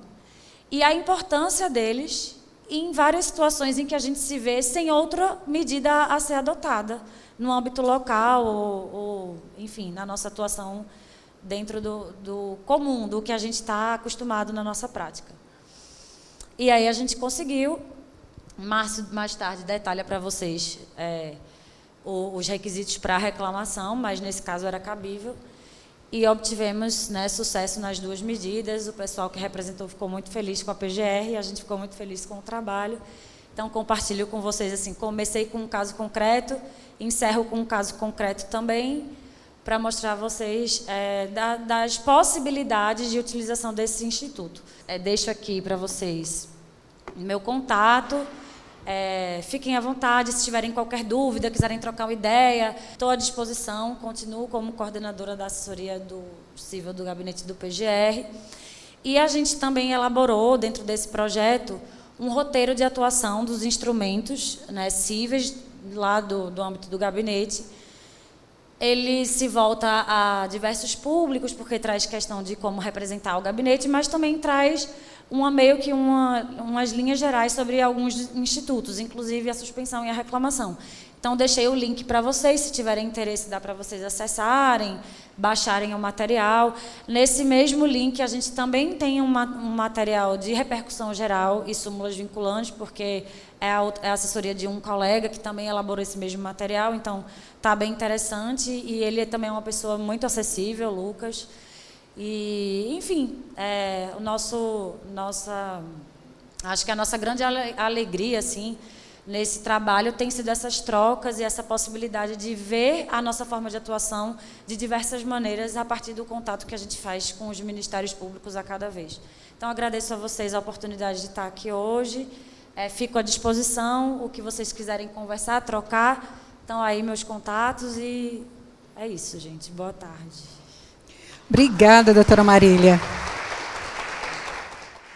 e a importância deles em várias situações em que a gente se vê sem outra medida a ser adotada, no âmbito local ou enfim, na nossa atuação dentro do comum, do que a gente está acostumado na nossa prática. E aí a gente conseguiu, Márcio mais tarde detalha para vocês os requisitos para a reclamação, mas nesse caso era cabível, e obtivemos, né, sucesso nas 2 medidas. O pessoal que representou ficou muito feliz com a PGR e a gente ficou muito feliz com o trabalho. Então, compartilho com vocês, assim, comecei com um caso concreto, encerro com um caso concreto também, para mostrar a vocês das possibilidades de utilização desse instituto. Deixo aqui para vocês meu contato. Fiquem à vontade, se tiverem qualquer dúvida, quiserem trocar uma ideia, estou à disposição, continuo como coordenadora da assessoria civil do gabinete do PGR. E a gente também elaborou, dentro desse projeto, um roteiro de atuação dos instrumentos, né, cíveis lá do âmbito do gabinete. Ele se volta a diversos públicos, porque traz questão de como representar o gabinete, mas também traz meio que umas linhas gerais sobre alguns institutos, inclusive a suspensão e a reclamação. Então, deixei o link para vocês, se tiverem interesse, dá para vocês acessarem, baixarem o material. Nesse mesmo link, a gente também tem um material de repercussão geral e súmulas vinculantes, porque é a assessoria de um colega que também elaborou esse mesmo material, então está bem interessante, e ele também é uma pessoa muito acessível, Lucas. E, enfim, acho que a nossa grande alegria, assim, nesse trabalho tem sido essas trocas e essa possibilidade de ver a nossa forma de atuação de diversas maneiras a partir do contato que a gente faz com os ministérios públicos a cada vez. Então, agradeço a vocês a oportunidade de estar aqui hoje. Fico à disposição, o que vocês quiserem conversar, trocar, estão aí meus contatos e é isso, gente. Boa tarde. Obrigada, doutora Marília.